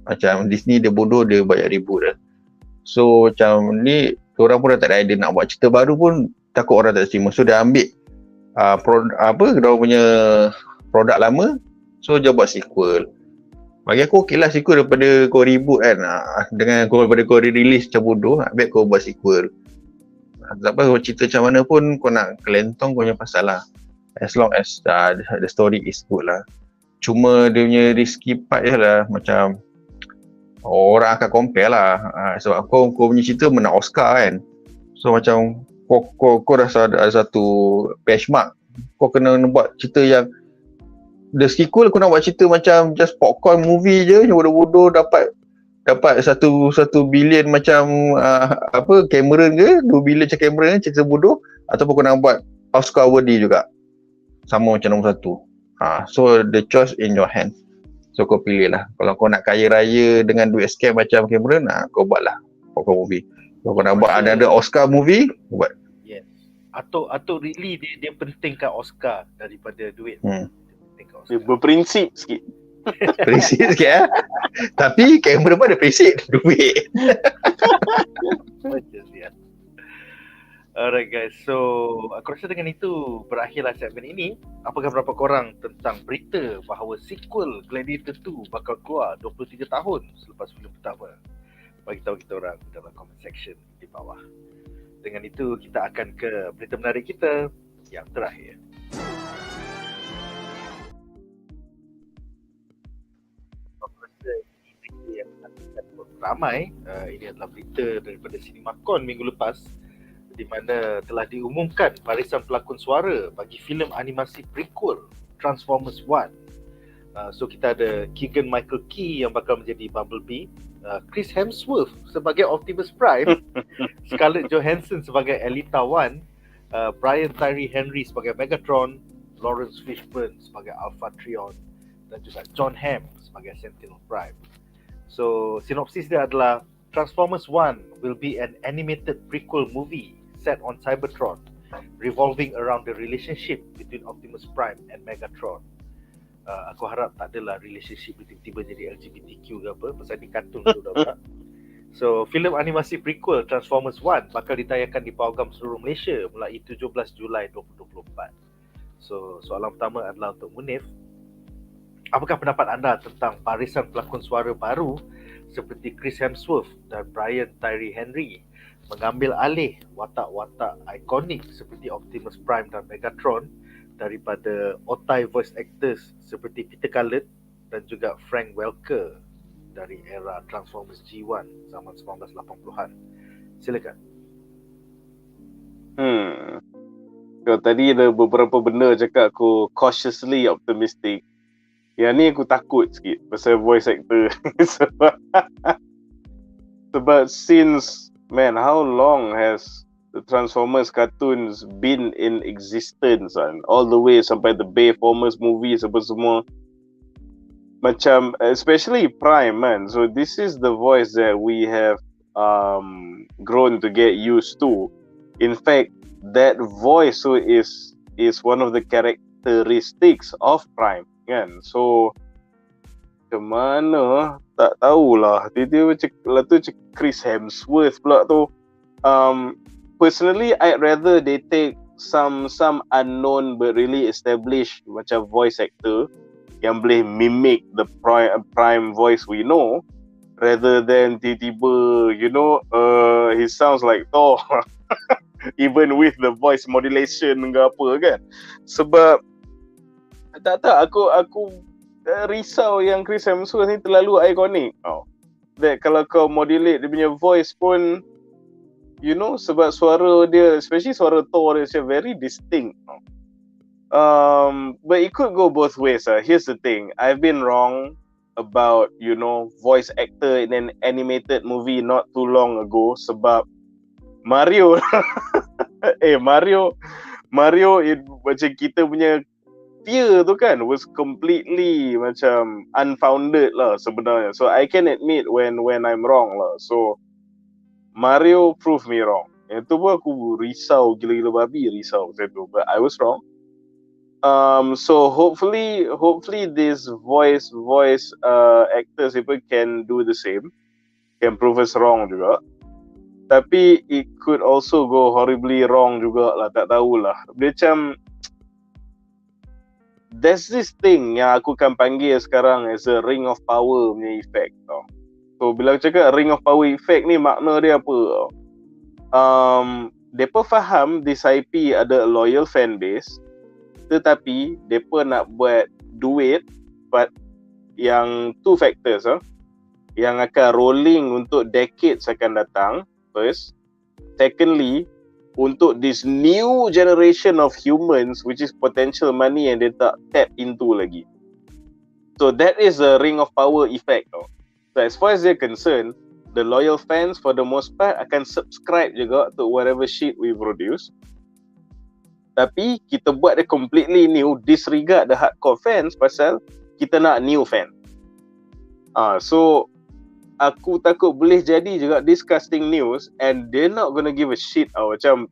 B: Macam Disney dia bodoh, dia banyak ribut dah. So macam ni, orang pun dah tak ada idea nak buat cerita baru pun takut orang tak terima. So dia ambil dia punya produk lama, so dia buat sequel. Bagi aku okey lah sequel daripada kau reboot kan. Dengan daripada kau release macam bodoh, baik kau buat sequel. Tak apa kau cerita macam mana pun, kau nak kelentong kau punya pasal lah. As long as the story is good lah. Cuma dia punya risky part je lah, macam orang akan compare lah. Sebab kau punya cerita menang Oscar kan. So macam kau dah ada satu benchmark. Kau kena buat cerita yang the sequel, kau nak buat cerita macam just popcorn movie je, yang bodoh-bodoh dapat 1 bilion macam Cameron ke, 2 bilion macam Cameron, cerita bodoh, ataupun kau nak buat Oscar worthy juga sama macam nombor 1. So the choice in your hand. So kau pilih lah. Kalau kau nak kaya raya dengan duit scam macam Cameron, kau buat lah popcorn movie. Kalau kau nak buat ada Oscar movie, buat.
A: Yes. Atau Ridley dia pentingkan Oscar daripada duit.
C: Dia berprinsip sikit.
B: Prinsip sikit Tapi kamera pun ada prinsip duit.
A: Macam dia. Alright guys, so aku rasa dengan itu berakhirlah segmen ini. Apakah pendapat korang tentang berita bahawa sequel Gladiator 2 bakal keluar 23 tahun selepas filem pertama? Bagi tahu kita orang dalam comment section di bawah. Dengan itu kita akan ke berita menarik kita yang terakhir. Yang ramai, ini adalah berita daripada CinemaCon minggu lepas, di mana telah diumumkan barisan pelakon suara bagi filem animasi prequel Transformers 1. So kita ada Keegan Michael Key yang bakal menjadi Bumblebee, Chris Hemsworth sebagai Optimus Prime, Scarlett Johansson sebagai Elita 1, Brian Tyree Henry sebagai Megatron, Lawrence Fishburne sebagai Alpha Trion, dan juga John Hamm sebagai Sentinel Prime. So sinopsis dia adalah Transformers 1 will be an animated prequel movie set on Cybertron, revolving around the relationship between Optimus Prime and Megatron. Aku harap tak adalah relationship tiba-tiba jadi LGBTQ ke apa, pasal ni kartun tu dah tak. So filem animasi prequel Transformers 1 bakal ditayangkan di pawagam seluruh Malaysia mulai 17 Julai 2024. So soalan pertama adalah untuk Munif. Apakah pendapat anda tentang barisan pelakon suara baru seperti Chris Hemsworth dan Brian Tyree Henry mengambil alih watak-watak ikonik seperti Optimus Prime dan Megatron daripada otai voice actors seperti Peter Cullen dan juga Frank Welker dari era Transformers G1 zaman 1980-an. Silakan.
C: Kalau tadi ada beberapa benda cakap aku cautiously optimistic. Yang ni aku takut sikit pasal voice actor. Sebab since, man, how long has the Transformers cartoons been in existence, kan? All the way sampai the Bayformers movies apa semua. Macam, especially Prime, man. So this is the voice that we have grown to get used to. In fact, that voice so is one of the characteristics of Prime. Kan? So macam mana tak tahulah. Tiba-tiba macam Chris Hemsworth pula tu. Personally I'd rather they take some unknown but really established macam voice actor yang boleh mimic the prime voice we know, rather than tiba-tiba he sounds like Thor. Even with the voice modulation ke apa kan. Sebab tak aku risau yang Chris Hemsworth ni terlalu ikonik. That kalau kau modulate dia punya voice pun, sebab suara dia, especially suara Thor dia, very distinct. But it could go both ways. Here's the thing, I've been wrong about voice actor in an animated movie not too long ago. Sebab Mario Mario macam kita punya fear tu kan was completely macam unfounded lah sebenarnya. So I can admit when I'm wrong lah. So Mario proved me wrong. Itu pun aku risau gila-gila babi risau macam tu. But I was wrong. So hopefully this voice actors people can do the same, can prove us wrong juga. Tapi it could also go horribly wrong juga lah, tak tahulah. Dia macam there's this thing yang aku akan panggil sekarang as a ring of power punya effect tau. So bila aku cakap ring of power effect ni, makna dia apa tau? Depa faham this IP ada loyal fan base, tetapi depa nak buat duit, but yang two factors yang akan rolling untuk decades akan datang. First, secondly, untuk this new generation of humans which is potential money yang dia tak tap into lagi. So that is a ring of power effect tau. So as far as they're concerned, the loyal fans for the most part akan subscribe juga to whatever shit we produce. Tapi kita buat dia completely new, disregard the hardcore fans pasal kita nak new fan. So aku takut boleh jadi juga disgusting news and they're not gonna give a shit macam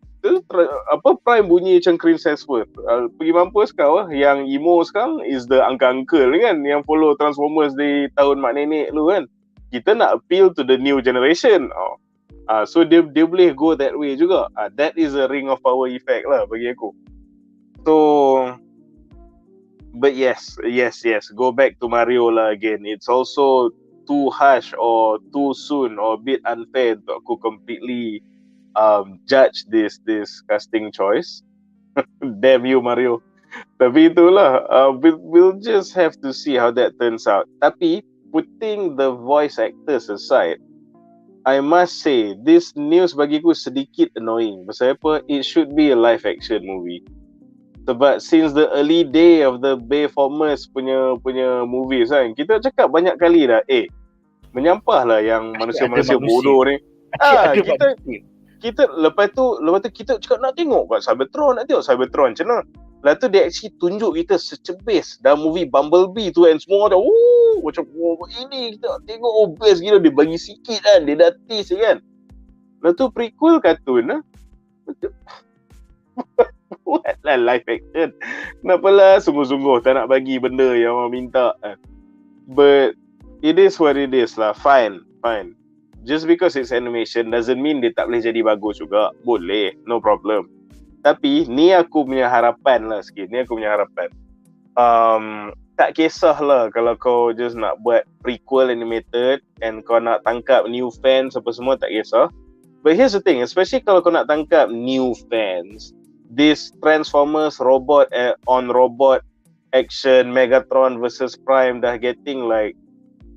C: Prime bunyi macam Chris Hemsworth. Pergi mampus kau yang emo sekarang is the uncle-uncle kan yang follow Transformers di tahun mak nenek lu kan. Kita nak appeal to the new generation. So dia boleh go that way juga. That is a ring of power effect lah bagi aku. So but yes, go back to Mario lah again. It's also too harsh or too soon or a bit unfair untuk aku completely judge this casting choice. Damn you Mario. Tapi itulah, we'll just have to see how that turns out. Tapi putting the voice actors aside, I must say this news bagiku sedikit annoying. Pasal apa? It should be a live action movie. Sebab since the early day of the Bayformers punya movies kan, kita cakap banyak kali dah, menyampah lah yang manusia-manusia bodoh ni. Kita lepas tu kita cakap nak tengok kat Cybertron, nak tengok Cybertron macam mana. Lepas tu dia actually tunjuk kita secebis dalam movie Bumblebee tu and semua dah macam ini kita tengok best gila, dia bagi sikit kan, dia dah tease kan. Lepas tu prequel kartun buatlah live action. Kenapalah sungguh-sungguh tak nak bagi benda yang orang minta kan. But it is what it is lah. Fine. Just because it's animation doesn't mean dia tak boleh jadi bagus juga. Boleh, no problem. Tapi ni aku punya harapan lah sikit. Tak kisahlah kalau kau just nak buat prequel animated and kau nak tangkap new fans apa semua, tak kisah. But here's the thing, especially kalau kau nak tangkap new fans, this Transformers robot on robot action Megatron versus Prime dah getting like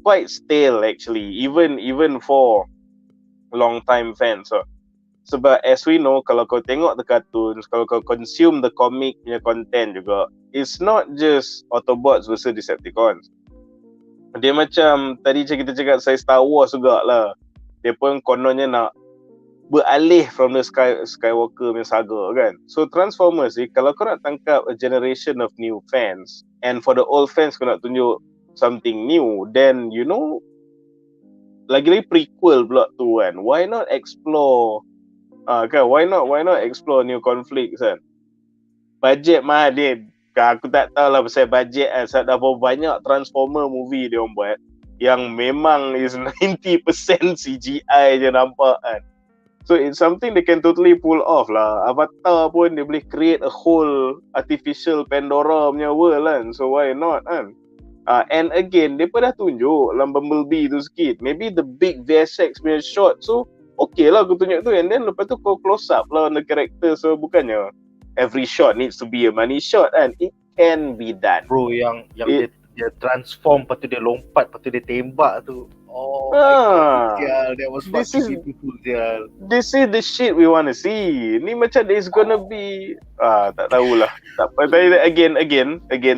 C: quite stale actually, even for long time fans. Sebab as we know, kalau kau tengok the cartoons, kalau kau consume the comic punya content juga, it's not just Autobots versus Decepticons. Dia macam tadi kita cakap saya Star Wars juga lah. Dia pun kononnya nak beralih from the Skywalker punya saga kan. So Transformers ni, kalau kau nak tangkap a generation of new fans and for the old fans kau nak tunjuk something new, then you know, lagi-lagi prequel pula tu kan, why not explore kan, why not explore new conflicts kan. Budget mahal dia, aku tak tahulah pasal budget kan, sebab dah banyak Transformer movie dia orang buat yang memang is 90% CGI je nampak kan. So it's something they can totally pull off lah. Avatar pun dia boleh create a whole artificial Pandora punya world kan, so why not kan. And again, dia pun dah tunjuk dalam Bumblebee tu sikit. Maybe the big VSX punya shot, so okay lah aku tunjuk tu. And then lepas tu kau close up lah on the character. So bukannya every shot needs to be a money shot kan. It can be done.
A: Bro, yang dia transform, lepas tu dia lompat, lepas tu dia tembak tu. Oh my god, that was fucking beautiful.
C: This is the shit we want to see. Ni macam there's gonna be tak tahulah. Tak apa. Again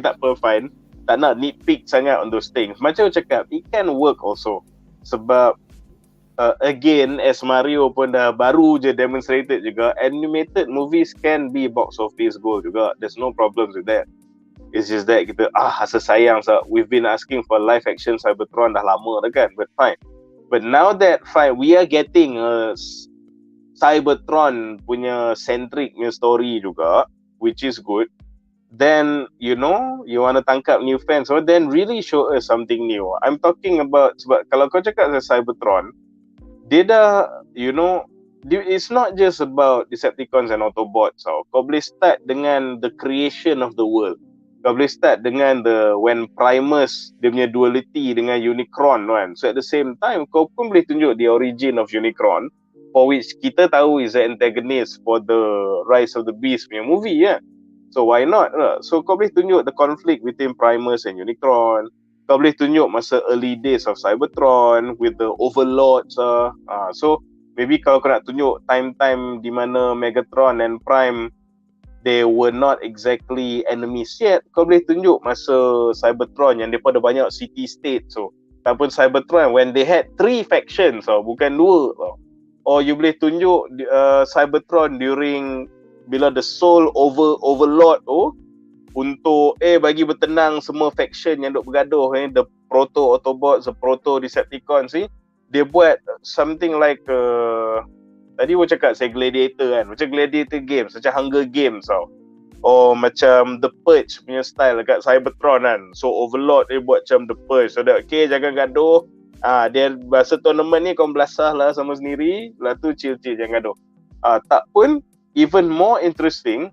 C: tak apa, fine. Tak nak nitpick sangat on those things. Macam aku cakap, it can work also. Sebab again, as Mario pun dah baru je demonstrated juga, animated movies can be box office goal juga. There's no problems with that. It's just that kita rasa sayang, so we've been asking for live action Cybertron dah lama dah kan. But fine. But now that we are getting a Cybertron punya centric punya story juga, which is good. Then you know, you want to tangkap new fans, so then really show us something new. I'm talking about, sebab kalau kau cakap Cybertron, dia dah, you know, it's not just about Decepticons and Autobots. So kau boleh start dengan the creation of the world. kau boleh start dengan when Primus dia punya duality dengan Unicron kan. So at the same time kau pun boleh tunjuk the origin of Unicron, for which kita tahu is the antagonist for the Rise of the Beast punya movie ya. So why not? So kau boleh tunjuk the conflict between Primus and Unicron. Kau boleh tunjuk masa early days of Cybertron with the overlords. So maybe kalau kau nak tunjuk time-time di mana Megatron and Prime they were not exactly enemies yet, kau boleh tunjuk masa Cybertron yang mereka ada banyak city state. So ataupun Cybertron when they had 3 factions, bukan 2. Or you boleh tunjuk Cybertron during bila the Soul Overlord untuk bagi bertenang semua faction yang duk bergaduh the Proto Autobots, the Proto Decepticons ni, dia buat something like tadi aku cakap saya Gladiator kan, macam Gladiator games, macam Hunger Games or macam The Purge punya style dekat Cybertron kan. So Overlord dia buat macam The Purge, so that jangan gaduh. Dia bahasa tournament ni kau belasah lah sama sendiri, lepas tu chill-chill jangan gaduh. Tak pun, even more interesting,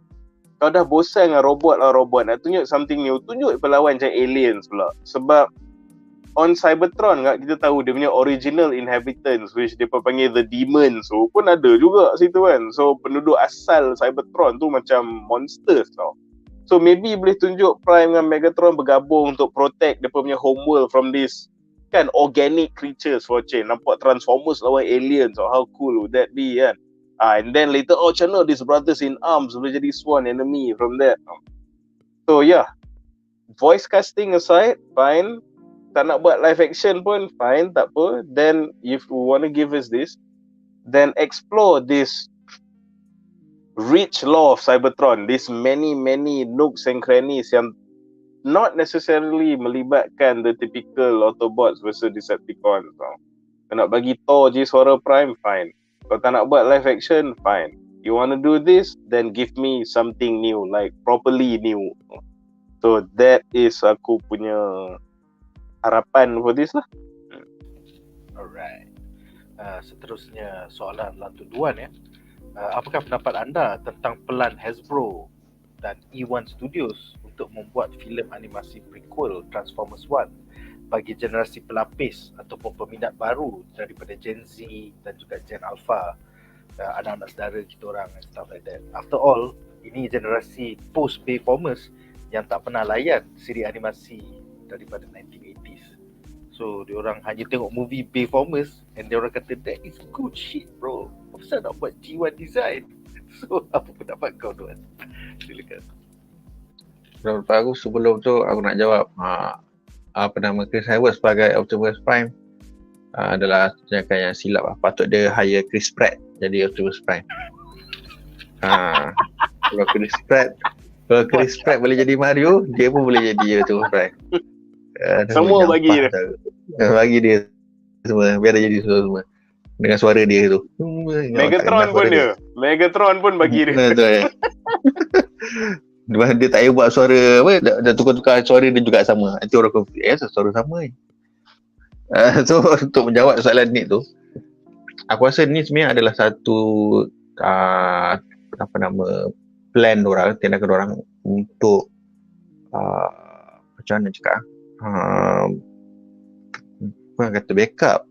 C: kau dah bosan dengan robot nak tunjuk something new, tunjuk pelawan macam aliens pula. Sebab on Cybertron kita tahu dia punya original inhabitants, which dia panggil the demons, so pun ada juga situ kan. So penduduk asal Cybertron tu macam monsters So maybe boleh tunjuk Prime dengan Megatron bergabung untuk protect dia punya homeworld from this kan organic creatures for change. Nampak Transformers lawan aliens, how cool would that be kan. And then later macam mana these brothers in arms boleh jadi sworn enemy from that. So yeah, voice casting aside, fine. Tak nak buat live action pun fine, tak apa. Then if you want to give us this, then explore this rich lore of Cybertron, this many nooks and crannies yang not necessarily melibatkan the typical Autobots versus Decepticons. Kau nak bagi Thor je suara Prime, fine. Kau tak nak buat live action, fine. You want to do this, then give me something new, like properly new. So that is aku punya harapan for this lah.
A: Alright. Seterusnya soalan lantu Duan ya. Apakah pendapat anda tentang pelan Hasbro dan E1 Studios untuk membuat filem animasi prequel Transformers 1 bagi generasi pelapis ataupun peminat baru daripada Gen Z dan juga Gen Alpha, anak-anak saudara kita orang and stuff like that. After all, ini generasi post Bayformers yang tak pernah layan siri animasi daripada 1980s. So diorang hanya tengok movie Bayformers and diorang kata that is good shit bro. Kenapa nak buat G1 design? So apa pendapat kau Duan? Silakan.
B: Menurut aku sebelum tu aku nak jawab apa nama Chris Hemsworth sebagai Optimus Prime adalah tindakan yang silap lah. Patut dia hire Chris Pratt jadi Optimus Prime. Kalau Chris Pratt boleh jadi Mario, dia pun boleh jadi Optimus Prime.
C: Semua bagi dia.
B: Bagi dia semua, biar dia jadi semua dengan suara dia tu.
C: Megatron pun dia. Megatron pun bagi dia.
B: Dia tak payah buat suara apa, dah tukar-tukar suara dia juga sama. Nanti orang confuse, suara sama ni. So untuk menjawab soalan ni tu, aku rasa ni sebenarnya adalah satu apa nama plan orang, tindakan orang untuk macam mana cakap bukan kata backup,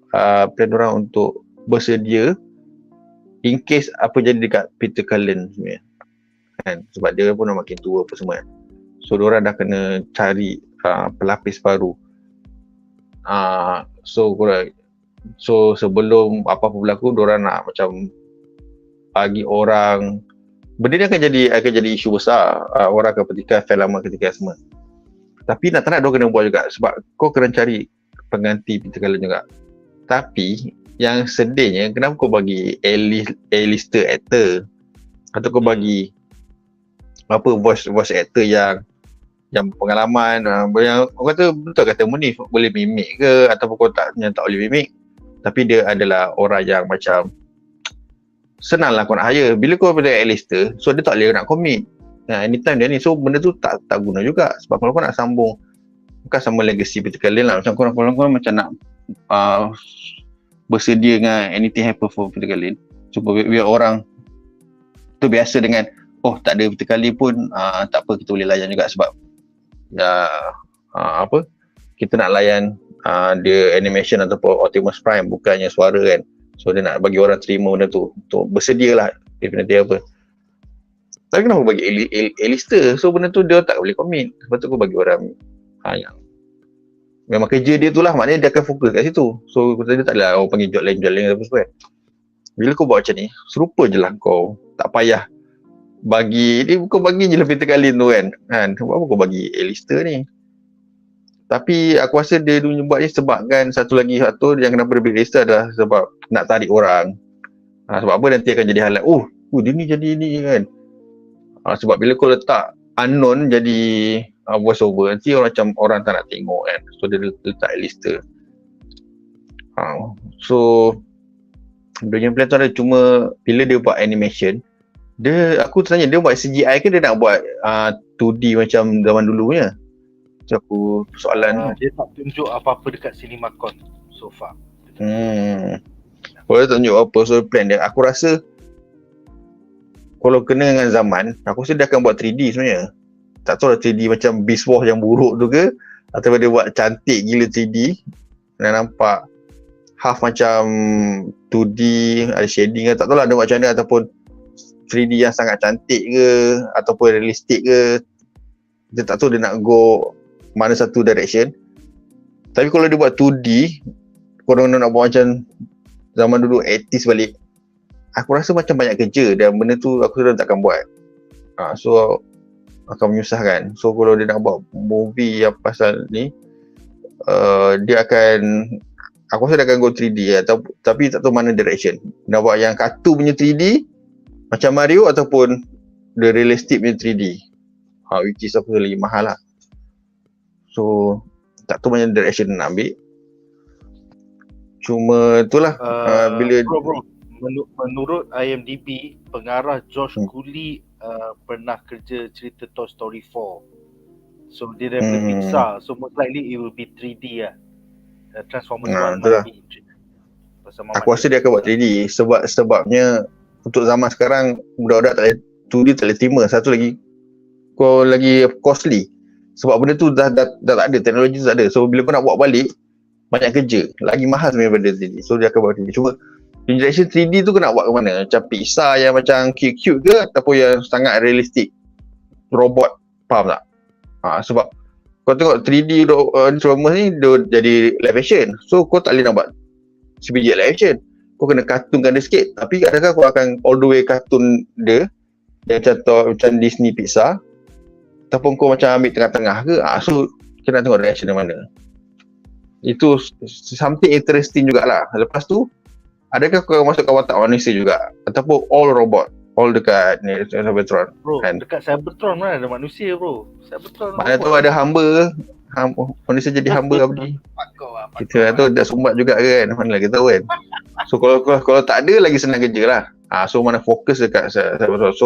B: plan orang untuk bersedia in case apa jadi dekat Peter Cullen sebenarnya kan, sebab dia pun dah makin tua apa semua kan. So diorang dah kena cari pelapis baru. So sebelum apa-apa berlaku, diorang nak macam bagi orang, benda ni akan jadi isu besar. Orang akan petikan fail lama ketika semua. Tapi nak tak nak diorang kena buat juga, sebab kau kena cari pengganti Peter Cullen juga. Tapi yang sedihnya, kenapa kau bagi A-lister actor atau kau bagi voice actor yang pengalaman, yang orang kata betul kata Munif boleh mimik ke ataupun kau tak boleh mimik, tapi dia adalah orang yang macam senang lah kau nak hire. Bila kau pada A-lister, so dia tak boleh nak komik anytime dia ni, so benda tu tak guna juga. Sebab kalau kau nak sambung, bukan sama legacy Peter Cullen lah, macam korang macam nak bersedia dengan anything happen for Peter Cullen, so biar orang tu biasa dengan tak ada Peter Cullen pun tak apa, kita boleh layan juga. Sebab apa kita nak layan dia animation ataupun Optimus Prime, bukannya suara kan. So dia nak bagi orang terima benda tu, untuk bersedia lah definitely apa. Tapi kenapa bagi A-lister? So benda tu dia tak boleh commit. Sebab tu aku bagi orang yang memang kerja dia tu lah, maknanya dia akan fokus kat situ. So dia tak adalah orang panggil job lain apa semua kan. Bila kau buat macam ni, serupa je lah kau. Tak payah bagi, ni kau bagi je lebih terkali tu kan. Kenapa kau bagi A-lister ni? Tapi aku rasa dia buat ni sebabkan satu yang kenapa dia bagi A-lister adalah sebab nak tarik orang. Sebab apa nanti akan jadi halat, dia ni jadi ni kan. Sebab bila kau letak unknown jadi voice over, nanti orang tak nak tengok kan. So dia letak A-lister. So dia punya plan tu ada, cuma bila dia buat animation, aku tanya dia buat CGI ke dia nak buat 2D macam zaman dulunya. So aku soalan
A: dia tak tunjuk apa-apa dekat CinemaCon so far.
B: Kalau dia tunjuk apa, so plan dia, aku rasa kalau kena dengan zaman, aku rasa dia akan buat 3D sebenarnya. Tak tahu lah 3D macam Beast Wars yang buruk tu ke, atau dia buat cantik gila 3D dan nampak half macam 2D, ada shading ke, tak tahu lah dia buat macam mana, ataupun 3D yang sangat cantik ke ataupun realistik ke. Dia tak tahu dia nak go mana satu direction. Tapi kalau dia buat 2D, korang nak buat macam zaman dulu 80s balik, aku rasa macam banyak kerja dan benda tu aku rasa takkan buat. So akan menyusahkan. So kalau dia nak buat movie yang pasal ni, dia akan, aku rasa dia akan go 3D tapi tak tahu mana direction. Nak buat yang kartun punya 3D macam Mario ataupun the realistic punya 3D. Which is apa lagi mahal lah. So tak tahu mana direction nak ambil. Cuma itulah bila
A: bro, menurut IMDb, pengarah Josh Cooley pernah kerja cerita Toy Story 4. So dia daripada Pixar, so most likely it will be 3D lah. Transformers 1 might be 3D.
B: Aku rasa dia akan buat 3D sebabnya untuk zaman sekarang budak-budak tak boleh 2D, tak boleh terima. Satu lagi, kau lagi costly. Sebab benda tu dah tak ada, teknologi tu tak ada. So bila kau nak buat balik, banyak kerja, lagi mahal sebenarnya daripada 3D. So dia akan buat 3D. Cuma direction 3D tu kau nak buat ke mana? Macam Pixar yang macam cute-cute ke, ataupun yang sangat realistik, robot, faham tak? Sebab kau tengok 3D Transformers ni dia jadi live action. So kau tak boleh nak buat sebiji live action. Kau kena kartunkan dia sikit. Tapi adakah kau akan all the way kartun dia yang macam Disney Pixar, ataupun kau macam ambil tengah-tengah ke? So kena tengok reaction yang mana. Itu something interesting jugalah. Lepas tu, adakah kau masukkan watak manusia juga, ataupun all robot, all dekat ni Cybertron?
A: Bro, kan? Dekat Cybertron mana ada manusia bro? Cybertron
B: mana tu ada hamba, manusia jadi hamba abdi. Kita tu dah sumbat juga kan, mana lagi tahu kan. So kalau tak ada, lagi senang kerja lah. So mana fokus dekat Cybertron.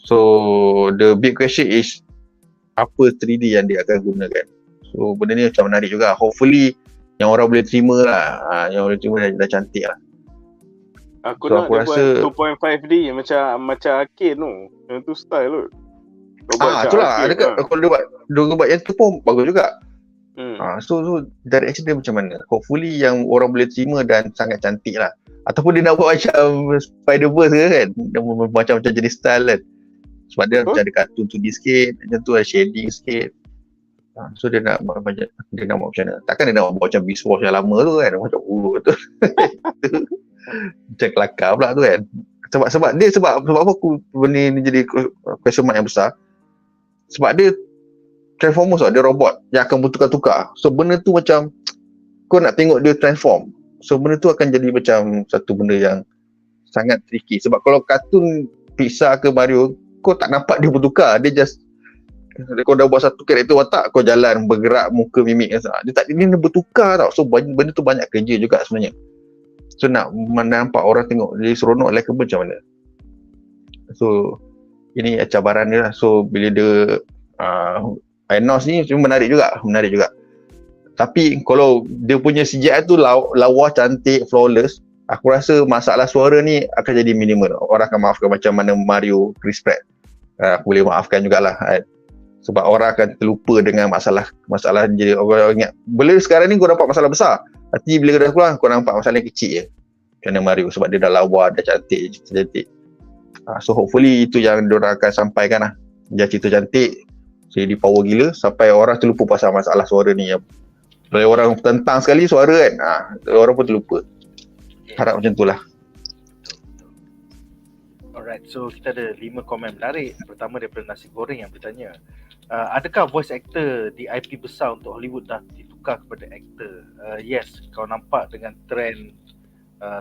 B: So the big question is, apa 3D yang dia akan gunakan? So benda ni macam menarik juga. Hopefully yang orang boleh terima lah. Yang boleh terima dah cantik lah.
C: Aku nak dia rasa buat 2.5D macam arcade tu. Yang tu style tu.
B: Itulah. Kalau dia buat yang tu pun bagus juga. So direction dia macam mana? Hopefully yang orang boleh terima dan sangat cantik lah. Ataupun dia nak buat macam Spider-Verse ke kan? Macam jenis style kan. Sebab dia macam ada kartun 2D sikit, macam tu ada shading sikit. So dia nak buat macam mana? Takkan dia nak buat macam Beast Wars yang lama tu kan? Macam tu. Macam kelakar pula tu kan. Sebab apa aku benda ni jadi question mark yang besar. Sebab dia Transformers tau, dia robot yang akan bertukar-tukar. So benda tu macam kau nak tengok dia transform. So benda tu akan jadi macam satu benda yang sangat tricky. Sebab kalau kartun Pixar ke Mario, kau tak nampak dia bertukar. Dia just, kau dah buat satu karakter watak, kau jalan, bergerak, muka, mimik. Dia bertukar tau. So benda tu banyak kerja juga sebenarnya. So nak nampak orang tengok dia seronok, likeable macam mana. So ini cabaran dia lah. So bila dia announce ni menarik juga. Tapi kalau dia punya CGI tu lawa, cantik, flawless, aku rasa masalah suara ni akan jadi minimal. Orang akan maafkan macam mana Mario Chris Pratt. Aku boleh maafkan jugalah. Sebab orang akan terlupa dengan masalah je. Orang ingat bila sekarang ni kau nampak masalah besar, nanti bila kau dah keluar kau nampak masalah yang kecil je. Macam Mario, sebab dia dah lawa, dah cantik. So hopefully itu yang diorang akan sampaikan lah. Dia cerita cantik, jadi power gila sampai orang terlupa pasal masalah suara ni. Kalau orang tentang sekali suara kan, orang pun terlupa. Harap macam tu lah.
A: Alright, so kita ada 5 komen menarik. Pertama daripada Nasi Goreng yang bertanya, adakah voice actor di IP besar untuk Hollywood dah ditukar kepada actor? Yes, kau nampak dengan trend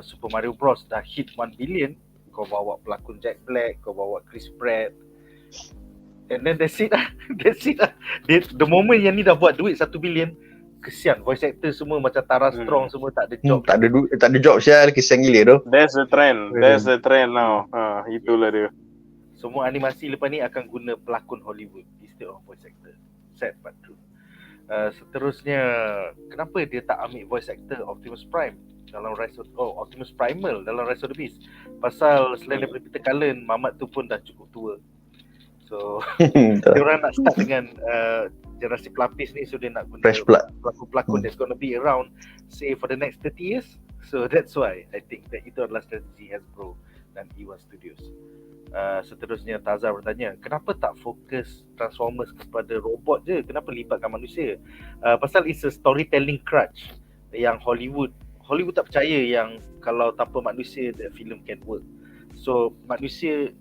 A: Super Mario Bros dah hit 1 billion, kau bawa pelakon Jack Black, kau bawa Chris Pratt, and then that's it lah. The moment yang ni dah buat duit 1 billion, kesian voice actor semua macam Tara Strong semua tak ada job.
B: Tak ada job sial, kesian gila tu.
C: That's the trend now. Itulah dia.
A: Semua animasi lepas ni akan guna pelakon Hollywood instead of voice actor. Sad but true. Seterusnya, kenapa dia tak ambil voice actor Optimus Prime dalam Optimus Primal dalam Rise of the Beast? Pasal selain daripada Peter Cullen, Mamat tu pun dah cukup tua. So dia orang nak start dengan generasi pelapis ni, so dia nak guna
B: fresh blood,
A: pelakon that's gonna be around say for the next 30 years. So that's why I think that itu adalah strategi Hasbro dan Iwan Studios. Seterusnya Taza bertanya, kenapa tak fokus Transformers kepada robot je? Kenapa libatkan manusia? Pasal it's a storytelling crutch yang Hollywood tak percaya yang kalau tanpa manusia the film can work. So manusia,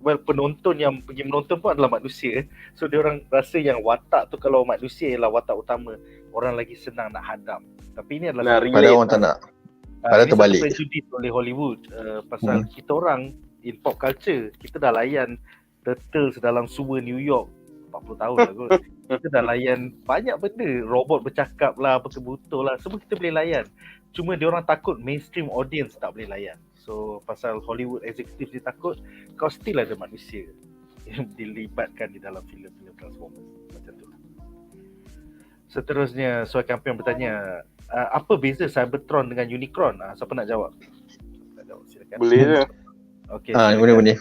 A: penonton yang pergi menonton pun adalah manusia. So dia orang rasa yang watak tu, kalau manusia ialah watak utama, orang lagi senang nak hadam. Tapi ini adalah
B: pada orang tak nak. Pada terbalik.
A: Ini prejudice oleh Hollywood. Pasal kita orang in pop culture, kita dah layan Turtles dalam sewer New York 40 tahun lah kot. Kita dah layan banyak benda, robot bercakap lah, apa kebutuh lah, semua kita boleh layan. Cuma dia orang takut mainstream audience tak boleh layan. So pasal Hollywood executive dia takut, kau still ada manusia yang dilibatkan di dalam filem-filem Transformers. Macam tu. Seterusnya Soal Kampion bertanya, apa beza Cybertron dengan Unicron? Siapa nak jawab? Silakan.
C: Boleh je.
A: Okey.
B: Munif.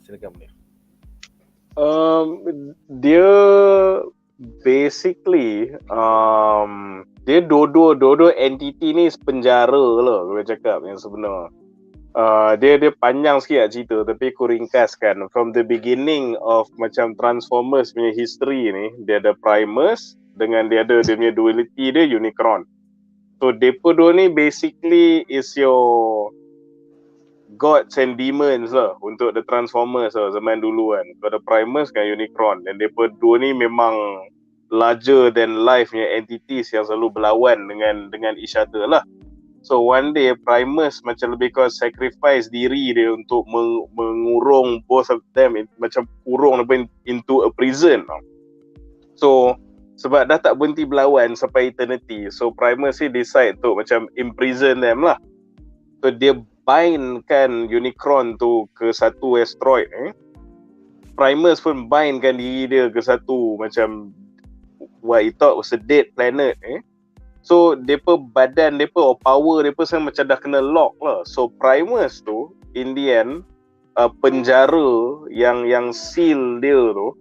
A: Silakan Munif.
C: Dia basically dia dua-dua entity ni penjara lah kalau cakap yang sebenar. Dia panjang sikit lah cerita, tapi aku ringkaskan. From the beginning of macam Transformers punya history ni, dia ada Primus dengan dia punya duality dia Unicron. So depa dua ni basically is your gods and demons lah untuk the Transformers lah zaman dulu kan. Ada Primus dengan Unicron, dan depa dua ni memang larger than life punya entities yang selalu berlawan dengan each other lah. So one day Primus macam lebih kurang sacrifice diri dia untuk mengurung both of them, macam kurung them into a prison. So sebab dah tak berhenti berlawan sampai eternity, so Primus ni decide untuk macam imprison them lah. So dia bindkan Unicron tu ke satu asteroid. Primus pun bindkan diri dia ke satu macam what he thought was a dead planet. So depa badan depa or power depa macam dah kena lock lah. So Primus tu in the end penjara yang seal dia tu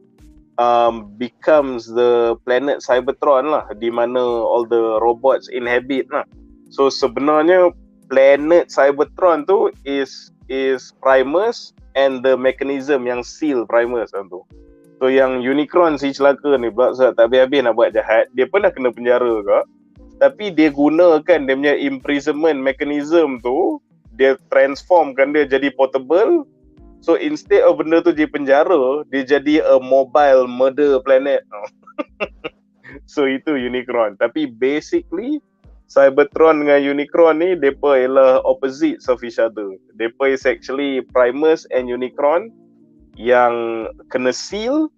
C: becomes the planet Cybertron lah, di mana all the robots inhabit lah. So sebenarnya planet Cybertron tu is Primus and the mechanism yang seal Primus tu. So yang Unicron si celaka ni pula tak habis-habis nak buat jahat, dia pun dah kena penjara kak. Tapi dia gunakan dia punya imprisonment mechanism tu, dia transformkan dia jadi portable. So instead of benda tu jadi penjara, dia jadi a mobile murder planet. So itu Unicron. Tapi basically Cybertron dengan Unicron ni depa ialah opposites of each other. Depa is actually Primus and Unicron yang kena seal.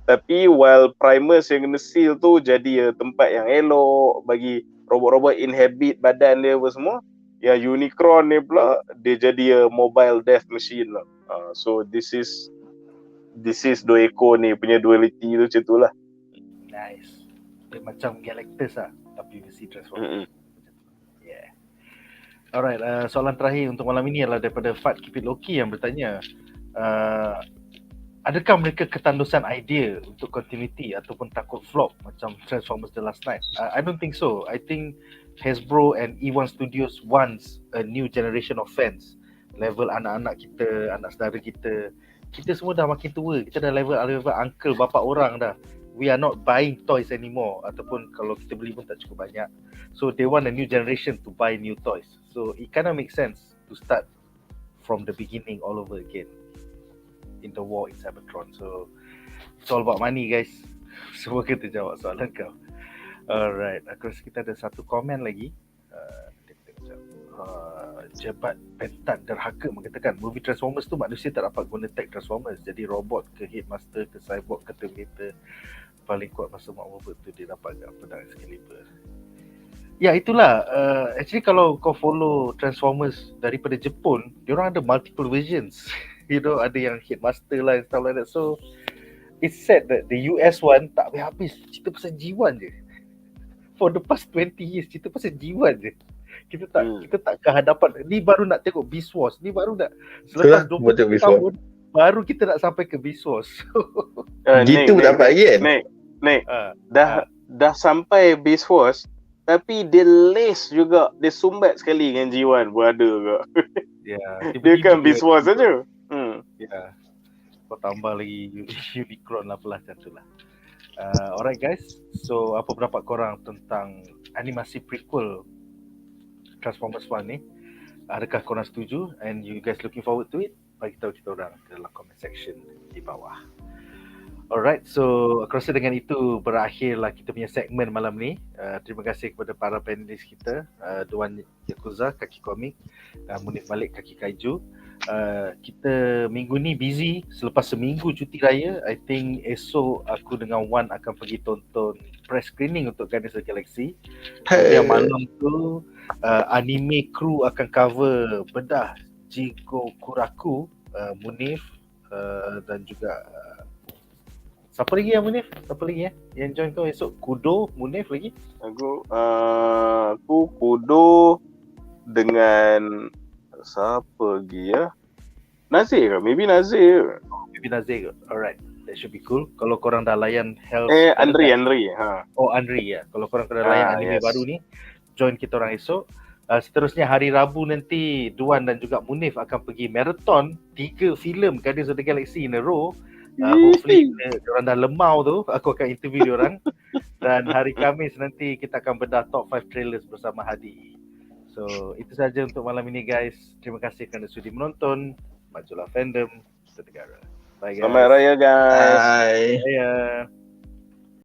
C: Tapi while Primus yang kena seal tu jadi tempat yang elok bagi robot-robot inhabit badan dia apa semua, yang Unicron ni pula dia jadi mobile death machine lah. So this is dua ekor ni punya duality tu macam tu lah.
A: Nice. Dia macam Galactus lah, tapi versi Transformers. Yeah. Alright, soalan terakhir untuk malam ini adalah daripada Fat Keep It Low-Key yang bertanya, adakah mereka ketandusan idea untuk continuity ataupun takut flop macam Transformers The Last Night? I don't think so. I think Hasbro and E1 Studios wants a new generation of fans. Level anak-anak kita, anak saudara kita. Kita semua dah makin tua. Kita dah level uncle, bapak orang dah. We are not buying toys anymore. Ataupun kalau kita beli pun tak cukup banyak. So they want a new generation to buy new toys. So it kind of makes sense to start from the beginning all over again in the war in Cybertron. So it's all about money, guys. Semoga terjawab soalan kau. Alright, aku rasa kita ada satu komen lagi. Jebat pentat derhaka mengatakan movie Transformers tu manusia tak dapat guna tech Transformers, jadi robot ke Headmaster ke Cyborg ke Terminator paling kuat masa Mark Wahlberg tu dia dapat pedang Excalibur. Ya, itulah. Actually kalau kau follow Transformers daripada Jepun, diorang ada multiple versions. You know, ada yang Headmaster lah and stuff like that. So it's sad that the US one tak habis cerita pasal G1 je. For the past 20 years cerita pasal G1 je. Kita tak ke hadapan. Ni baru nak tengok Beast Wars. Ni baru nak selepas 20 tahun baru kita nak sampai ke Beast Wars.
B: Gitu dapat lagi kan?
C: Nek. Dah sampai Beast Wars tapi dia lace juga, dia sumbat sekali dengan G1 pun ada juga. Dia kan Beast Wars saja.
A: Ya. Kau tambah lagi Unicron lah apalah macam tu lah. Alright guys. So apa pendapat korang tentang animasi prequel Transformers 1 ni? Adakah korang setuju and you guys looking forward to it? Bagi tahu kita orang dalam comment section di bawah. Alright, so aku rasa dengan itu berakhirlah kita punya segmen malam ni. Terima kasih kepada para panelis kita, Duan Yakuza, Kaki Komik, Munif Malek, Kaki Kaiju. Kita minggu ni busy selepas seminggu cuti raya. I think esok aku dengan Wan akan pergi tonton press screening untuk Guardians of the Galaxy. Kemudian malam tu anime crew akan cover bedah Jigo Kuraku, Munif dan juga siapa lagi yang Munif? Siapa lagi yang join kau esok? Kudo, Munif lagi?
C: Aku Kudo dengan siapa lagi ya? Nazir ke? Maybe Nazir.
A: Maybe Nazir. Alright. That should be cool. Kalau korang dah layan Health
C: Andri.
A: Oh, Andri ya. Kalau korang dah layan anime baru ni, join kita orang esok. Seterusnya hari Rabu nanti Duan dan juga Munif akan pergi marathon 3 filem Guardians of the Galaxy in a row. Hopefully diorang dah lemau tu, aku akan interview diorang. Dan hari Khamis nanti kita akan bedah top 5 trailers bersama Hadi. So itu saja untuk malam ini guys. Terima kasih kerana sudi menonton. Majulah fandom, Negara. Bye guys.
C: Selamat Raya guys.
B: Bye.
A: Bye.